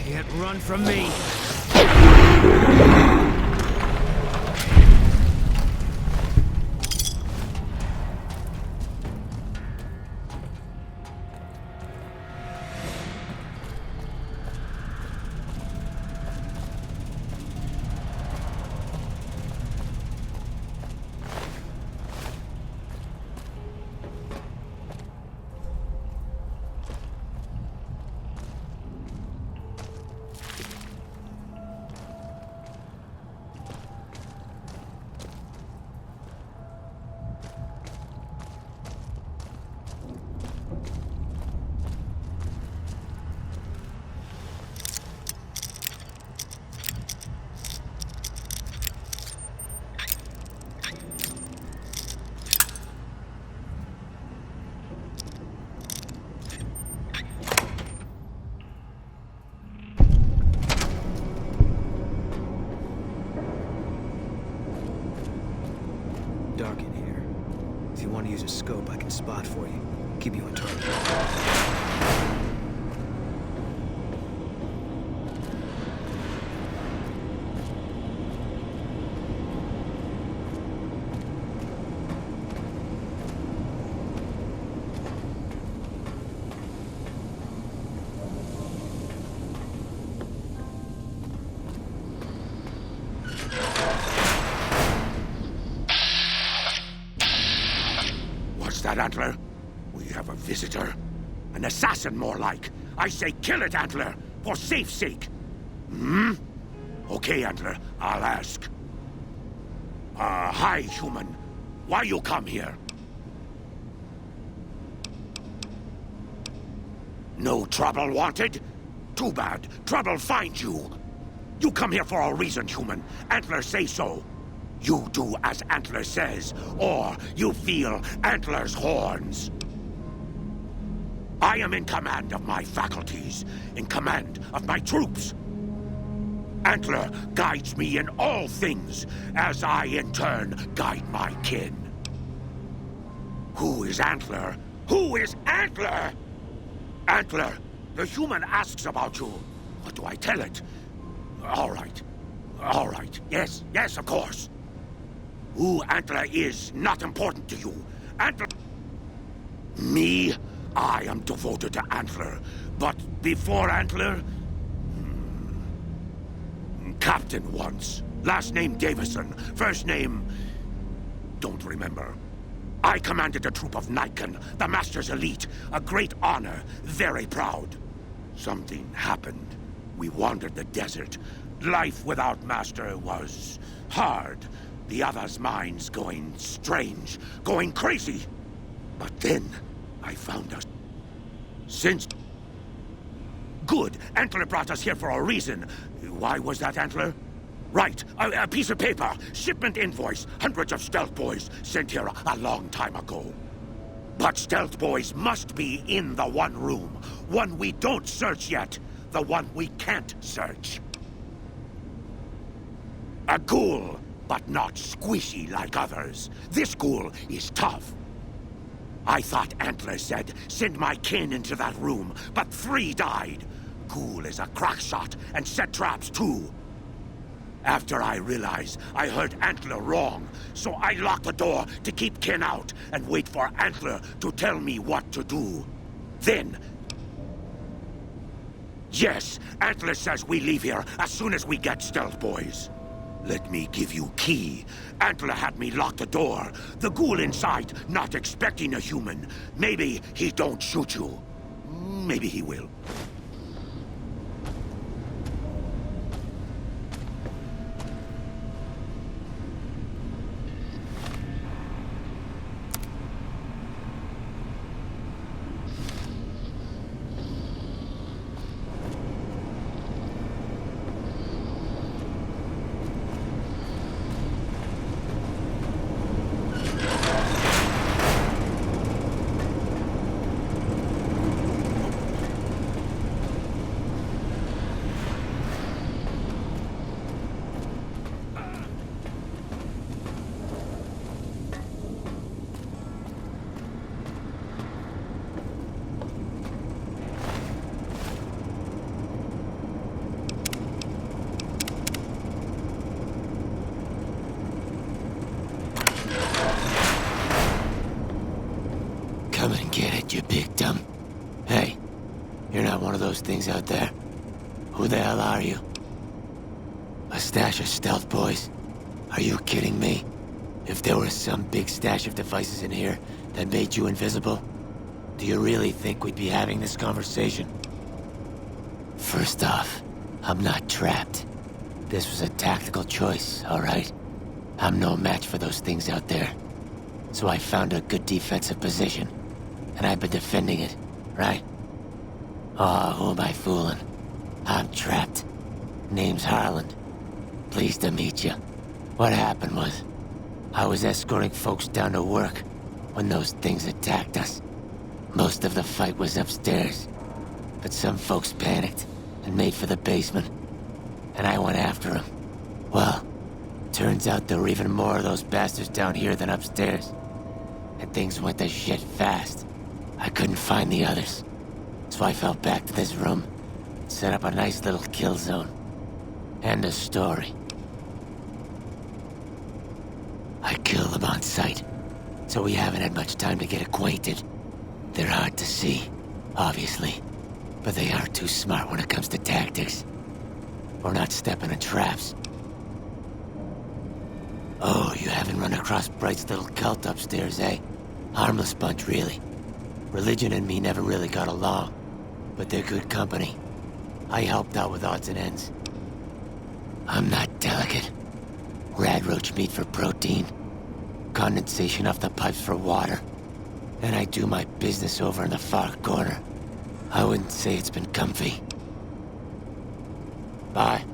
Can't run from me. use a scope I can spot for you. Keep you on target. What's that, Antler? We have a visitor. An assassin, more like. I say kill it, Antler, for safe's sake. Hmm? Okay, Antler, I'll ask. Hi, human. Why you come here? No trouble wanted? Too bad. Trouble find you. You come here for a reason, human. Antler say so. You do as Antler says, or you feel Antler's horns. I am in command of my faculties, in command of my troops. Antler guides me in all things, as I in turn guide my kin. Who is Antler? Who is Antler? Antler, the human asks about you. What do I tell it? All right. All right. Yes, of course. Who Antler is not important to you. Antler... Me? I am devoted to Antler. But before Antler... Captain once. Last name Davison. First name... Don't remember. I commanded a troop of Nikon, the Master's elite. A great honor. Very proud. Something happened. We wandered the desert. Life without Master was hard. The others' minds going strange, going crazy. But then, I found us. Since... Good. Antler brought us here for a reason. Why was that, Antler? Right. A piece of paper. Shipment invoice. Hundreds of stealth boys sent here a long time ago. But stealth boys must be in the one room. One we don't search yet. The one we can't search. A ghoul, but not squishy like others. This ghoul is tough. I thought Antler said, send my kin into that room, but 3 died. Ghoul is a crack shot and set traps too. After I realized I heard Antler wrong, so I locked the door to keep kin out and wait for Antler to tell me what to do. Then... Yes, Antler says we leave here as soon as we get stealth boys. Let me give you key. Antler had me lock the door. The ghoul inside not expecting a human. Maybe he don't shoot you. Maybe he will. Come and get it, you big dumb. Hey, you're not one of those things out there. Who the hell are you? A stash of stealth boys? Are you kidding me? If there was some big stash of devices in here that made you invisible, do you really think we'd be having this conversation? First off, I'm not trapped. This was a tactical choice, all right? I'm no match for those things out there. So I found a good defensive position, and I've been defending it, right? Oh, who am I fooling? I'm trapped. Name's Harland. Pleased to meet you. What happened was, I was escorting folks down to work when those things attacked us. Most of the fight was upstairs, but some folks panicked and made for the basement, and I went after them. Well, turns out there were even more of those bastards down here than upstairs. and things went to shit fast. I couldn't find the others. So I fell back to this room, set up a nice little kill zone. End of story. I killed them on sight, so we haven't had much time to get acquainted. They're hard to see, obviously, but they aren't too smart when it comes to tactics. Or not stepping in traps. Oh, you haven't run across Bright's little cult upstairs, eh? Harmless bunch, really. Religion and me never really got along, but they're good company. I helped out with odds and ends. I'm not delicate. Radroach meat for protein. Condensation off the pipes for water. And I do my business over in the far corner. I wouldn't say it's been comfy. Bye.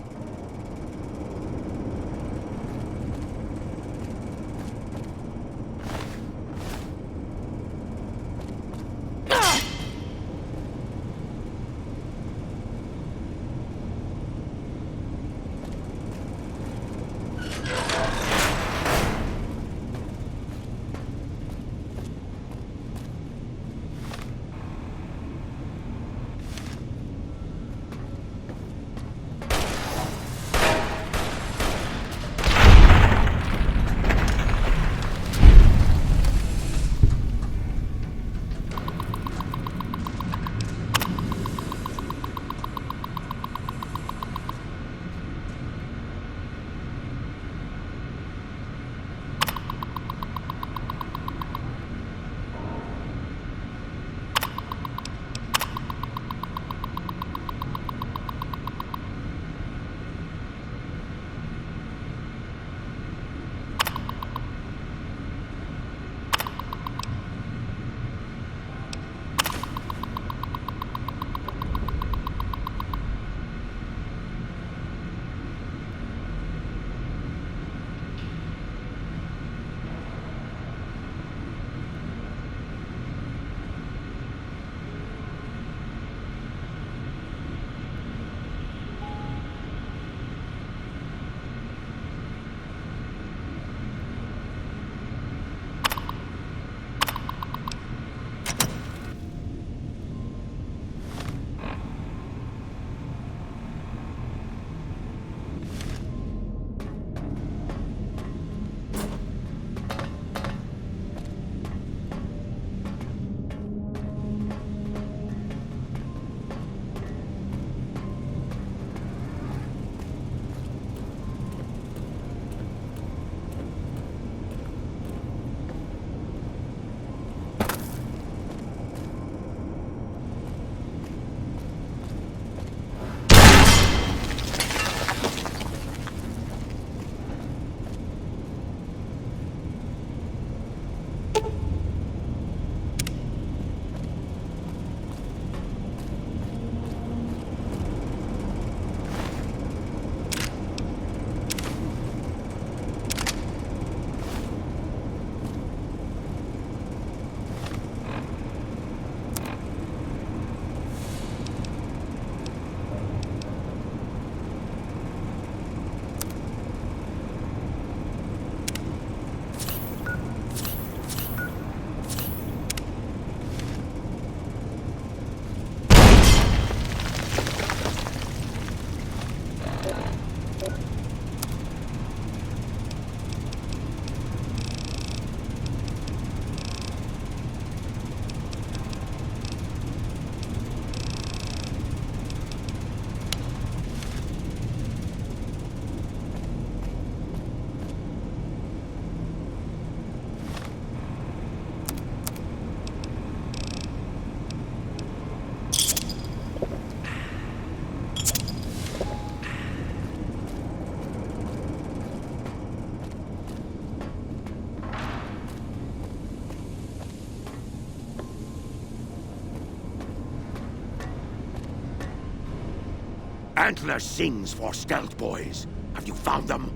Antler sings for stealth boys. Have you found them?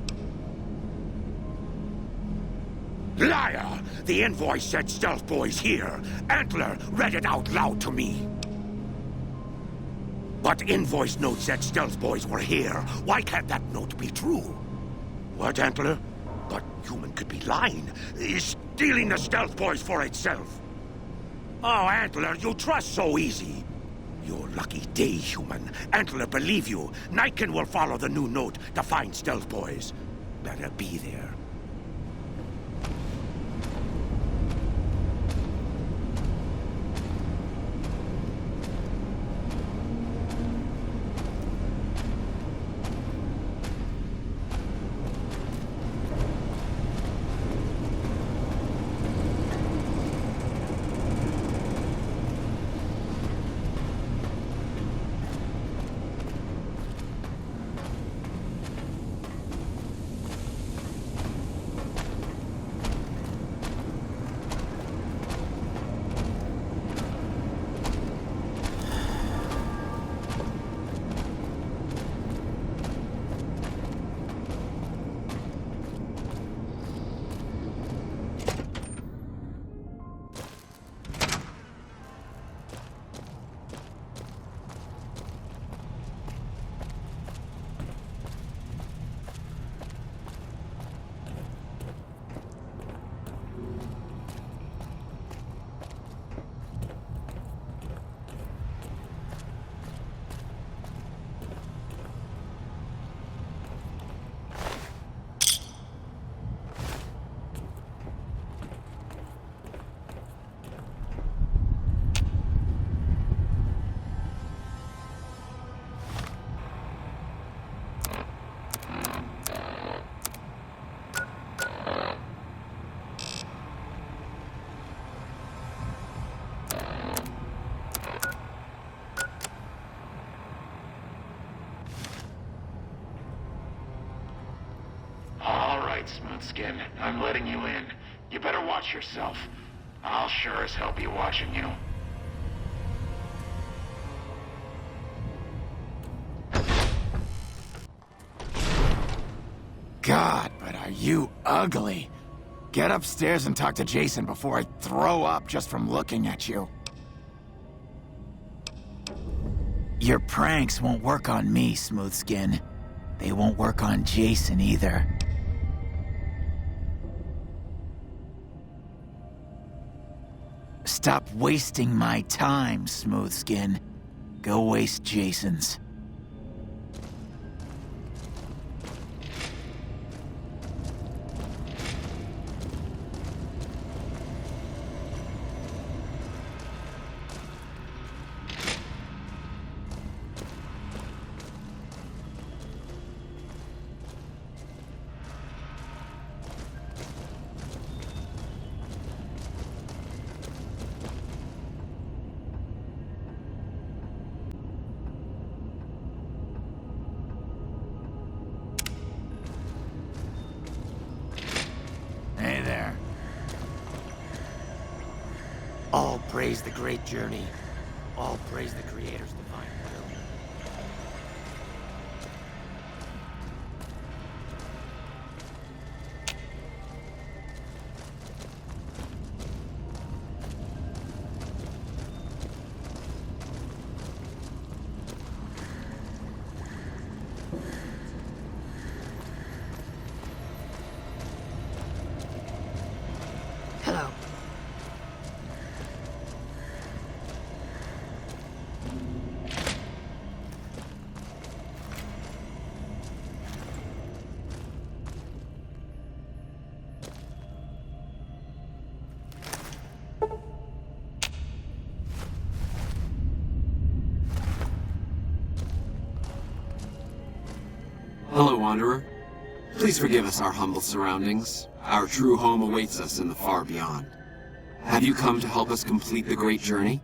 Liar! The invoice said stealth boys here. Antler read it out loud to me. But invoice note said stealth boys were here. Why can't that note be true? What, Antler? But human could be lying. stealing the stealth boys for itself. Oh, Antler, you trust so easy. Your lucky day, human. Antler, believe you. Niken will follow the new note to find stealth boys. Better be there. Smoothskin, I'm letting you in. You better watch yourself. I'll sure as hell be watching you. God, but are you ugly. Get upstairs and talk to Jason before I throw up just from looking at you. Your pranks won't work on me, Smoothskin. They won't work on Jason either. Stop wasting my time, Smoothskin. Go waste Jason's. Hey there. All praise the great journey. All praise the Creator's divine will. Hello. Hello, Wanderer. Please forgive us our humble surroundings. Our true home awaits us in the far beyond. Have you come to help us complete the great journey?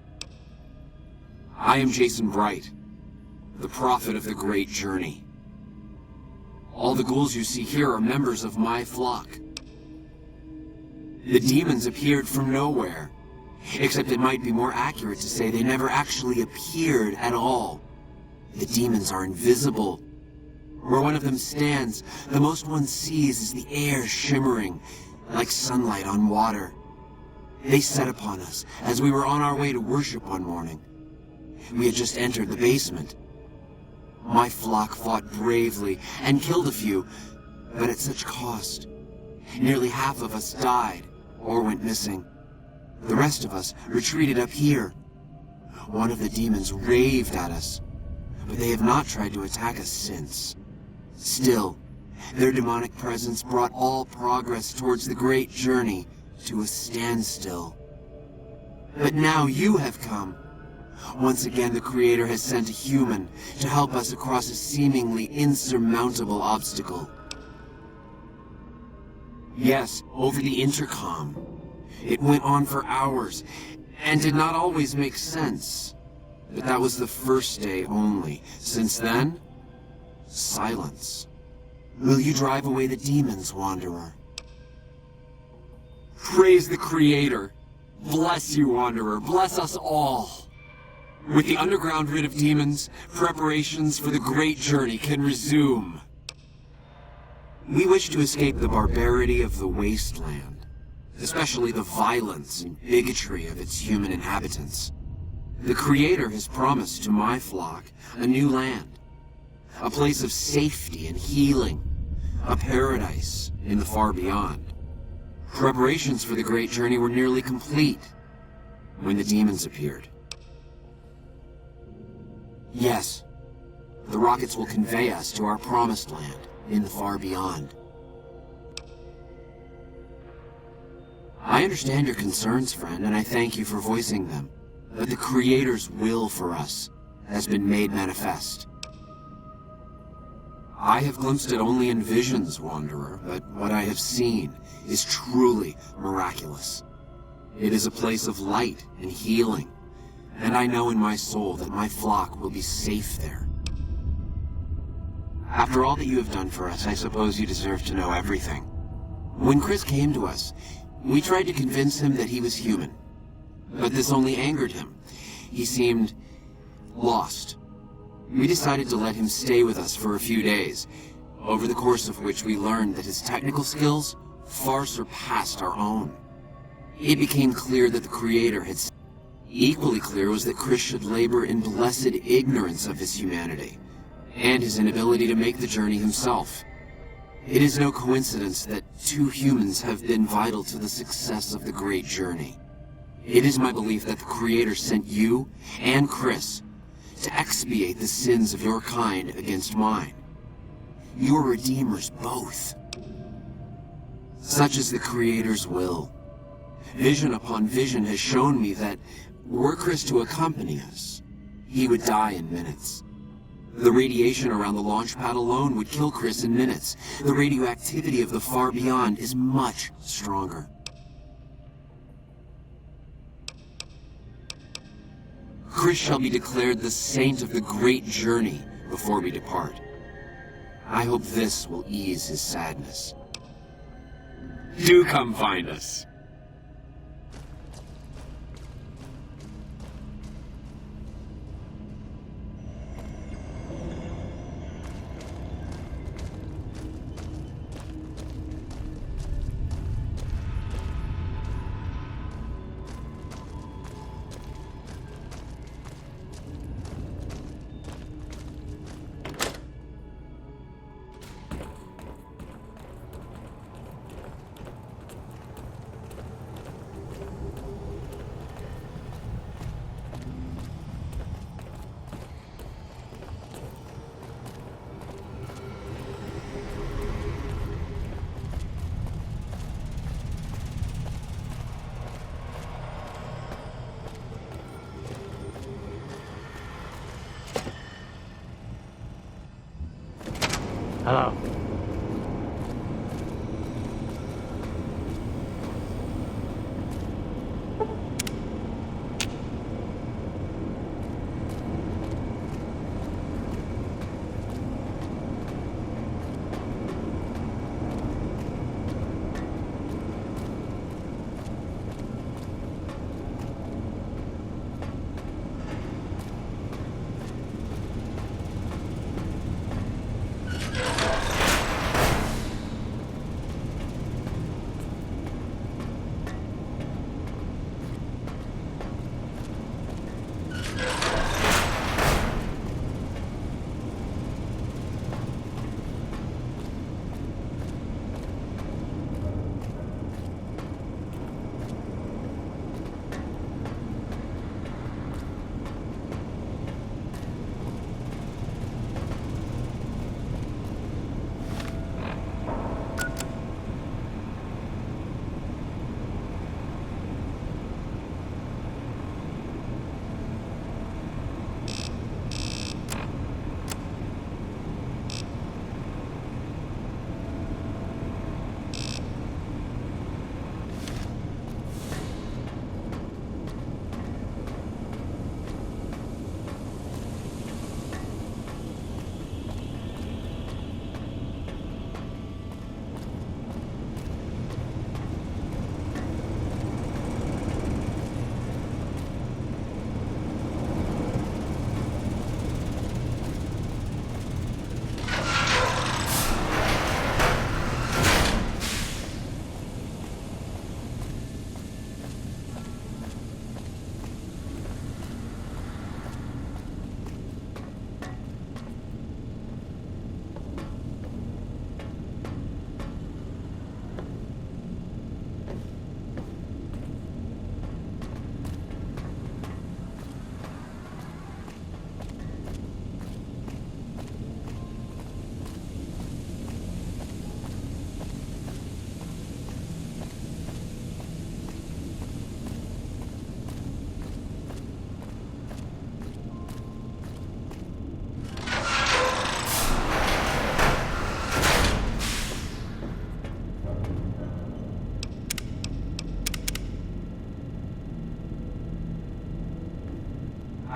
I am Jason Bright, the prophet of the great journey. All the ghouls you see here are members of my flock. The demons appeared from nowhere, except it might be more accurate to say they never actually appeared at all. The demons are invisible. Where one of them stands, the most one sees is the air shimmering, like sunlight on water. They set upon us as we were on our way to worship one morning. We had just entered the basement. My flock fought bravely and killed a few, but at such cost. Nearly half of us died, or went missing. The rest of us retreated up here. One of the demons raved at us, but they have not tried to attack us since. Still, their demonic presence brought all progress towards the great journey to a standstill. But now you have come. Once again, the Creator has sent a human to help us across a seemingly insurmountable obstacle. Yes, over the intercom. It went on for hours, and did not always make sense. But that was the first day only. Since then, silence. Will you drive away the demons, Wanderer? Praise the Creator. Bless you, Wanderer. Bless us all. With the underground rid of demons, preparations for the great journey can resume. We wish to escape the barbarity of the wasteland, especially the violence and bigotry of its human inhabitants. The Creator has promised to my flock a new land, a place of safety and healing, a paradise in the far beyond. Preparations for the great journey were nearly complete when the demons appeared. Yes, the rockets will convey us to our promised land in the far beyond. I understand your concerns, friend, and I thank you for voicing them. But the Creator's will for us has been made manifest. I have glimpsed it only in visions, Wanderer, but what I have seen is truly miraculous. It is a place of light and healing, and I know in my soul that my flock will be safe there. After all that you have done for us, I suppose you deserve to know everything. When Chris came to us, we tried to convince him that he was human, but this only angered him. He seemed lost. We decided to let him stay with us for a few days, over the course of which we learned that his technical skills far surpassed our own. It became clear that the Creator had... Equally clear was that Chris should labor in blessed ignorance of his humanity, and his inability to make the journey himself. It is no coincidence that two humans have been vital to the success of the great journey. It is my belief that the Creator sent you and Chris to expiate the sins of your kind against mine. You are redeemers both. Such is the Creator's will. Vision upon vision has shown me that, were Chris to accompany us, he would die in minutes. The radiation around the launch pad alone would kill Chris in minutes. The radioactivity of the far beyond is much stronger. Chris shall be declared the saint of the great journey before we depart. I hope this will ease his sadness. Do come find us. Hello.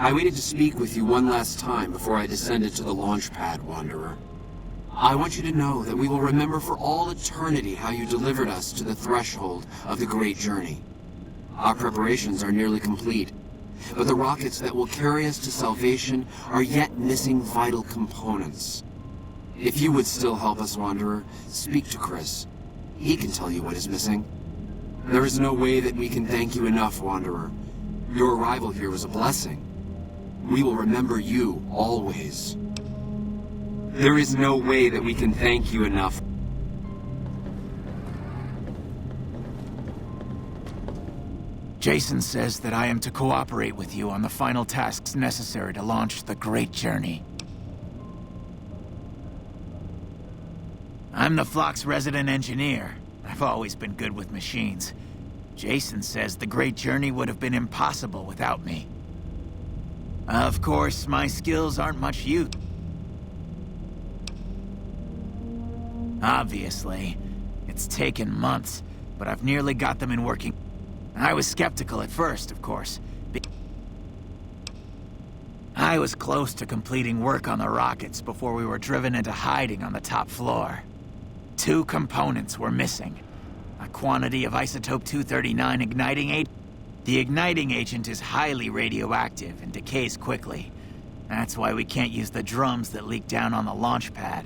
I waited to speak with you one last time before I descended to the launch pad, Wanderer. I want you to know that we will remember for all eternity how you delivered us to the threshold of the great journey. Our preparations are nearly complete, but the rockets that will carry us to salvation are yet missing vital components. If you would still help us, Wanderer, speak to Chris. He can tell you what is missing. There is no way that we can thank you enough, Wanderer. Your arrival here was a blessing. We will remember you always. There is no way that we can thank you enough. Jason says that I am to cooperate with you on the final tasks necessary to launch the Great Journey. I'm the flock's resident engineer. I've always been good with machines. Jason says the Great Journey would have been impossible without me. Of course, my skills aren't much use. Obviously, it's taken months, but I've nearly got them in working. I was skeptical at first, of course. I was close to completing work on the rockets before we were driven into hiding on the top floor. 2 components were missing. A quantity of isotope 239 igniting agent. The igniting agent is highly radioactive and decays quickly. That's why we can't use the drums that leak down on the launch pad.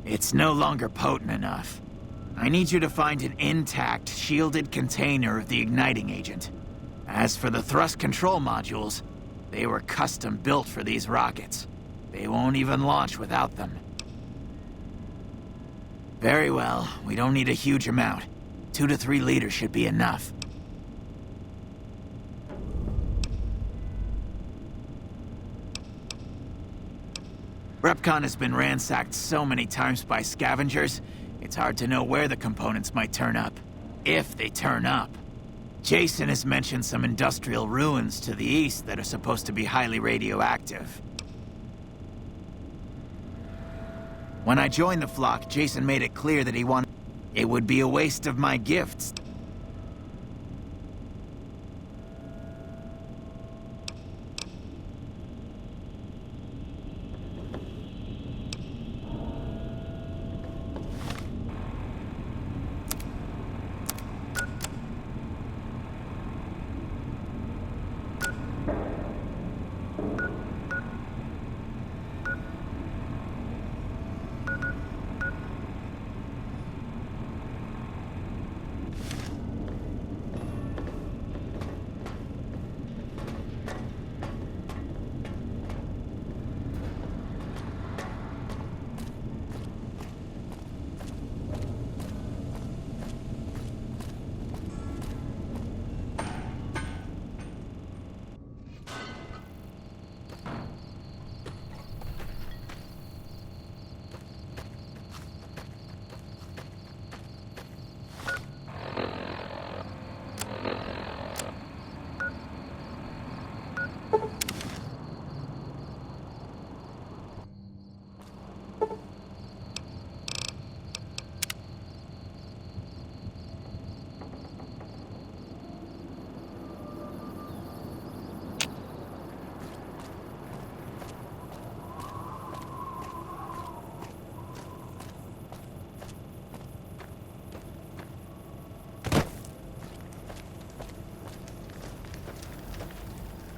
It's no longer potent enough. I need you to find an intact, shielded container of the igniting agent. As for the thrust control modules, they were custom built for these rockets. They won't even launch without them. Very well, we don't need a huge amount. 2 to 3 liters should be enough. Repcon has been ransacked so many times by scavengers, it's hard to know where the components might turn up. If they turn up. Jason has mentioned some industrial ruins to the east that are supposed to be highly radioactive. When I joined the flock, Jason made it clear that he wanted... It would be a waste of my gifts.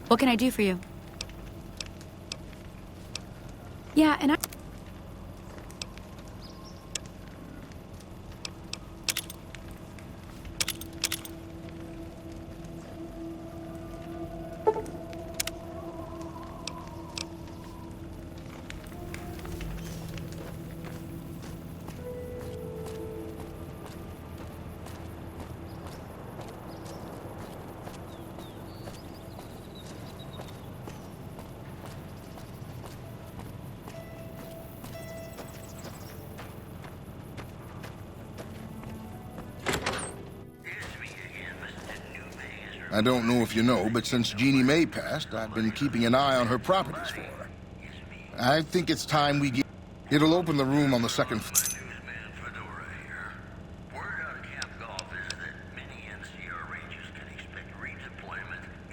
What can I do for you? Yeah, and I... I don't know if you know, but since Jeannie May passed, I've been keeping an eye on her properties for her. I think it's time we get... It'll open the room on the second floor.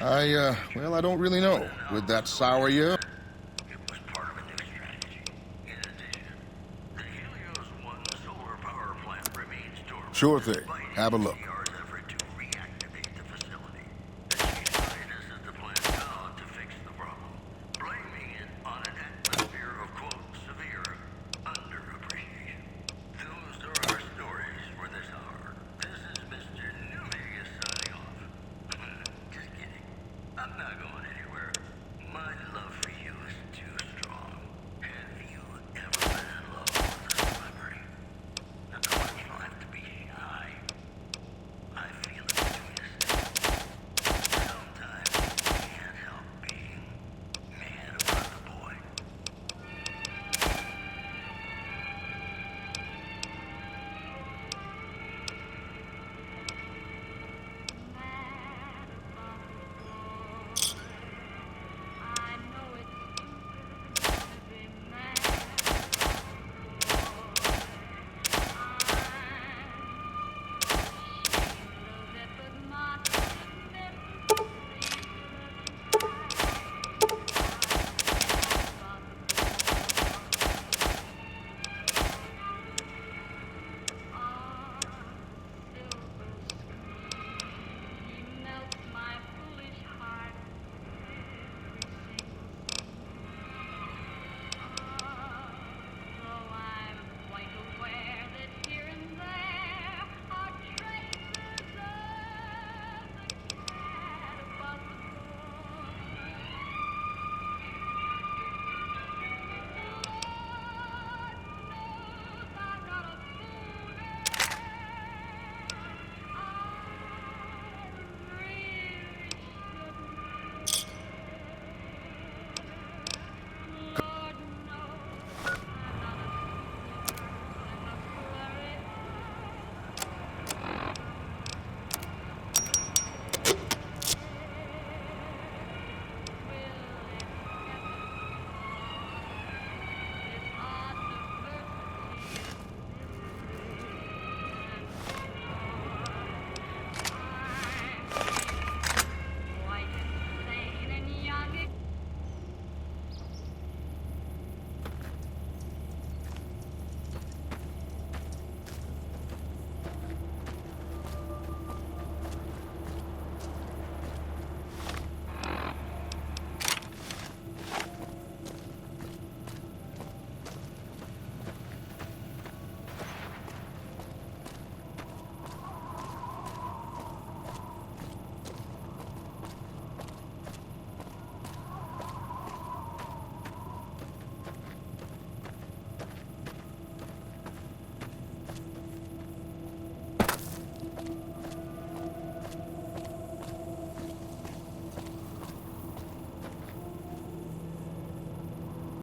Well, I don't really know. Would that sour you? Sure thing. Have a look.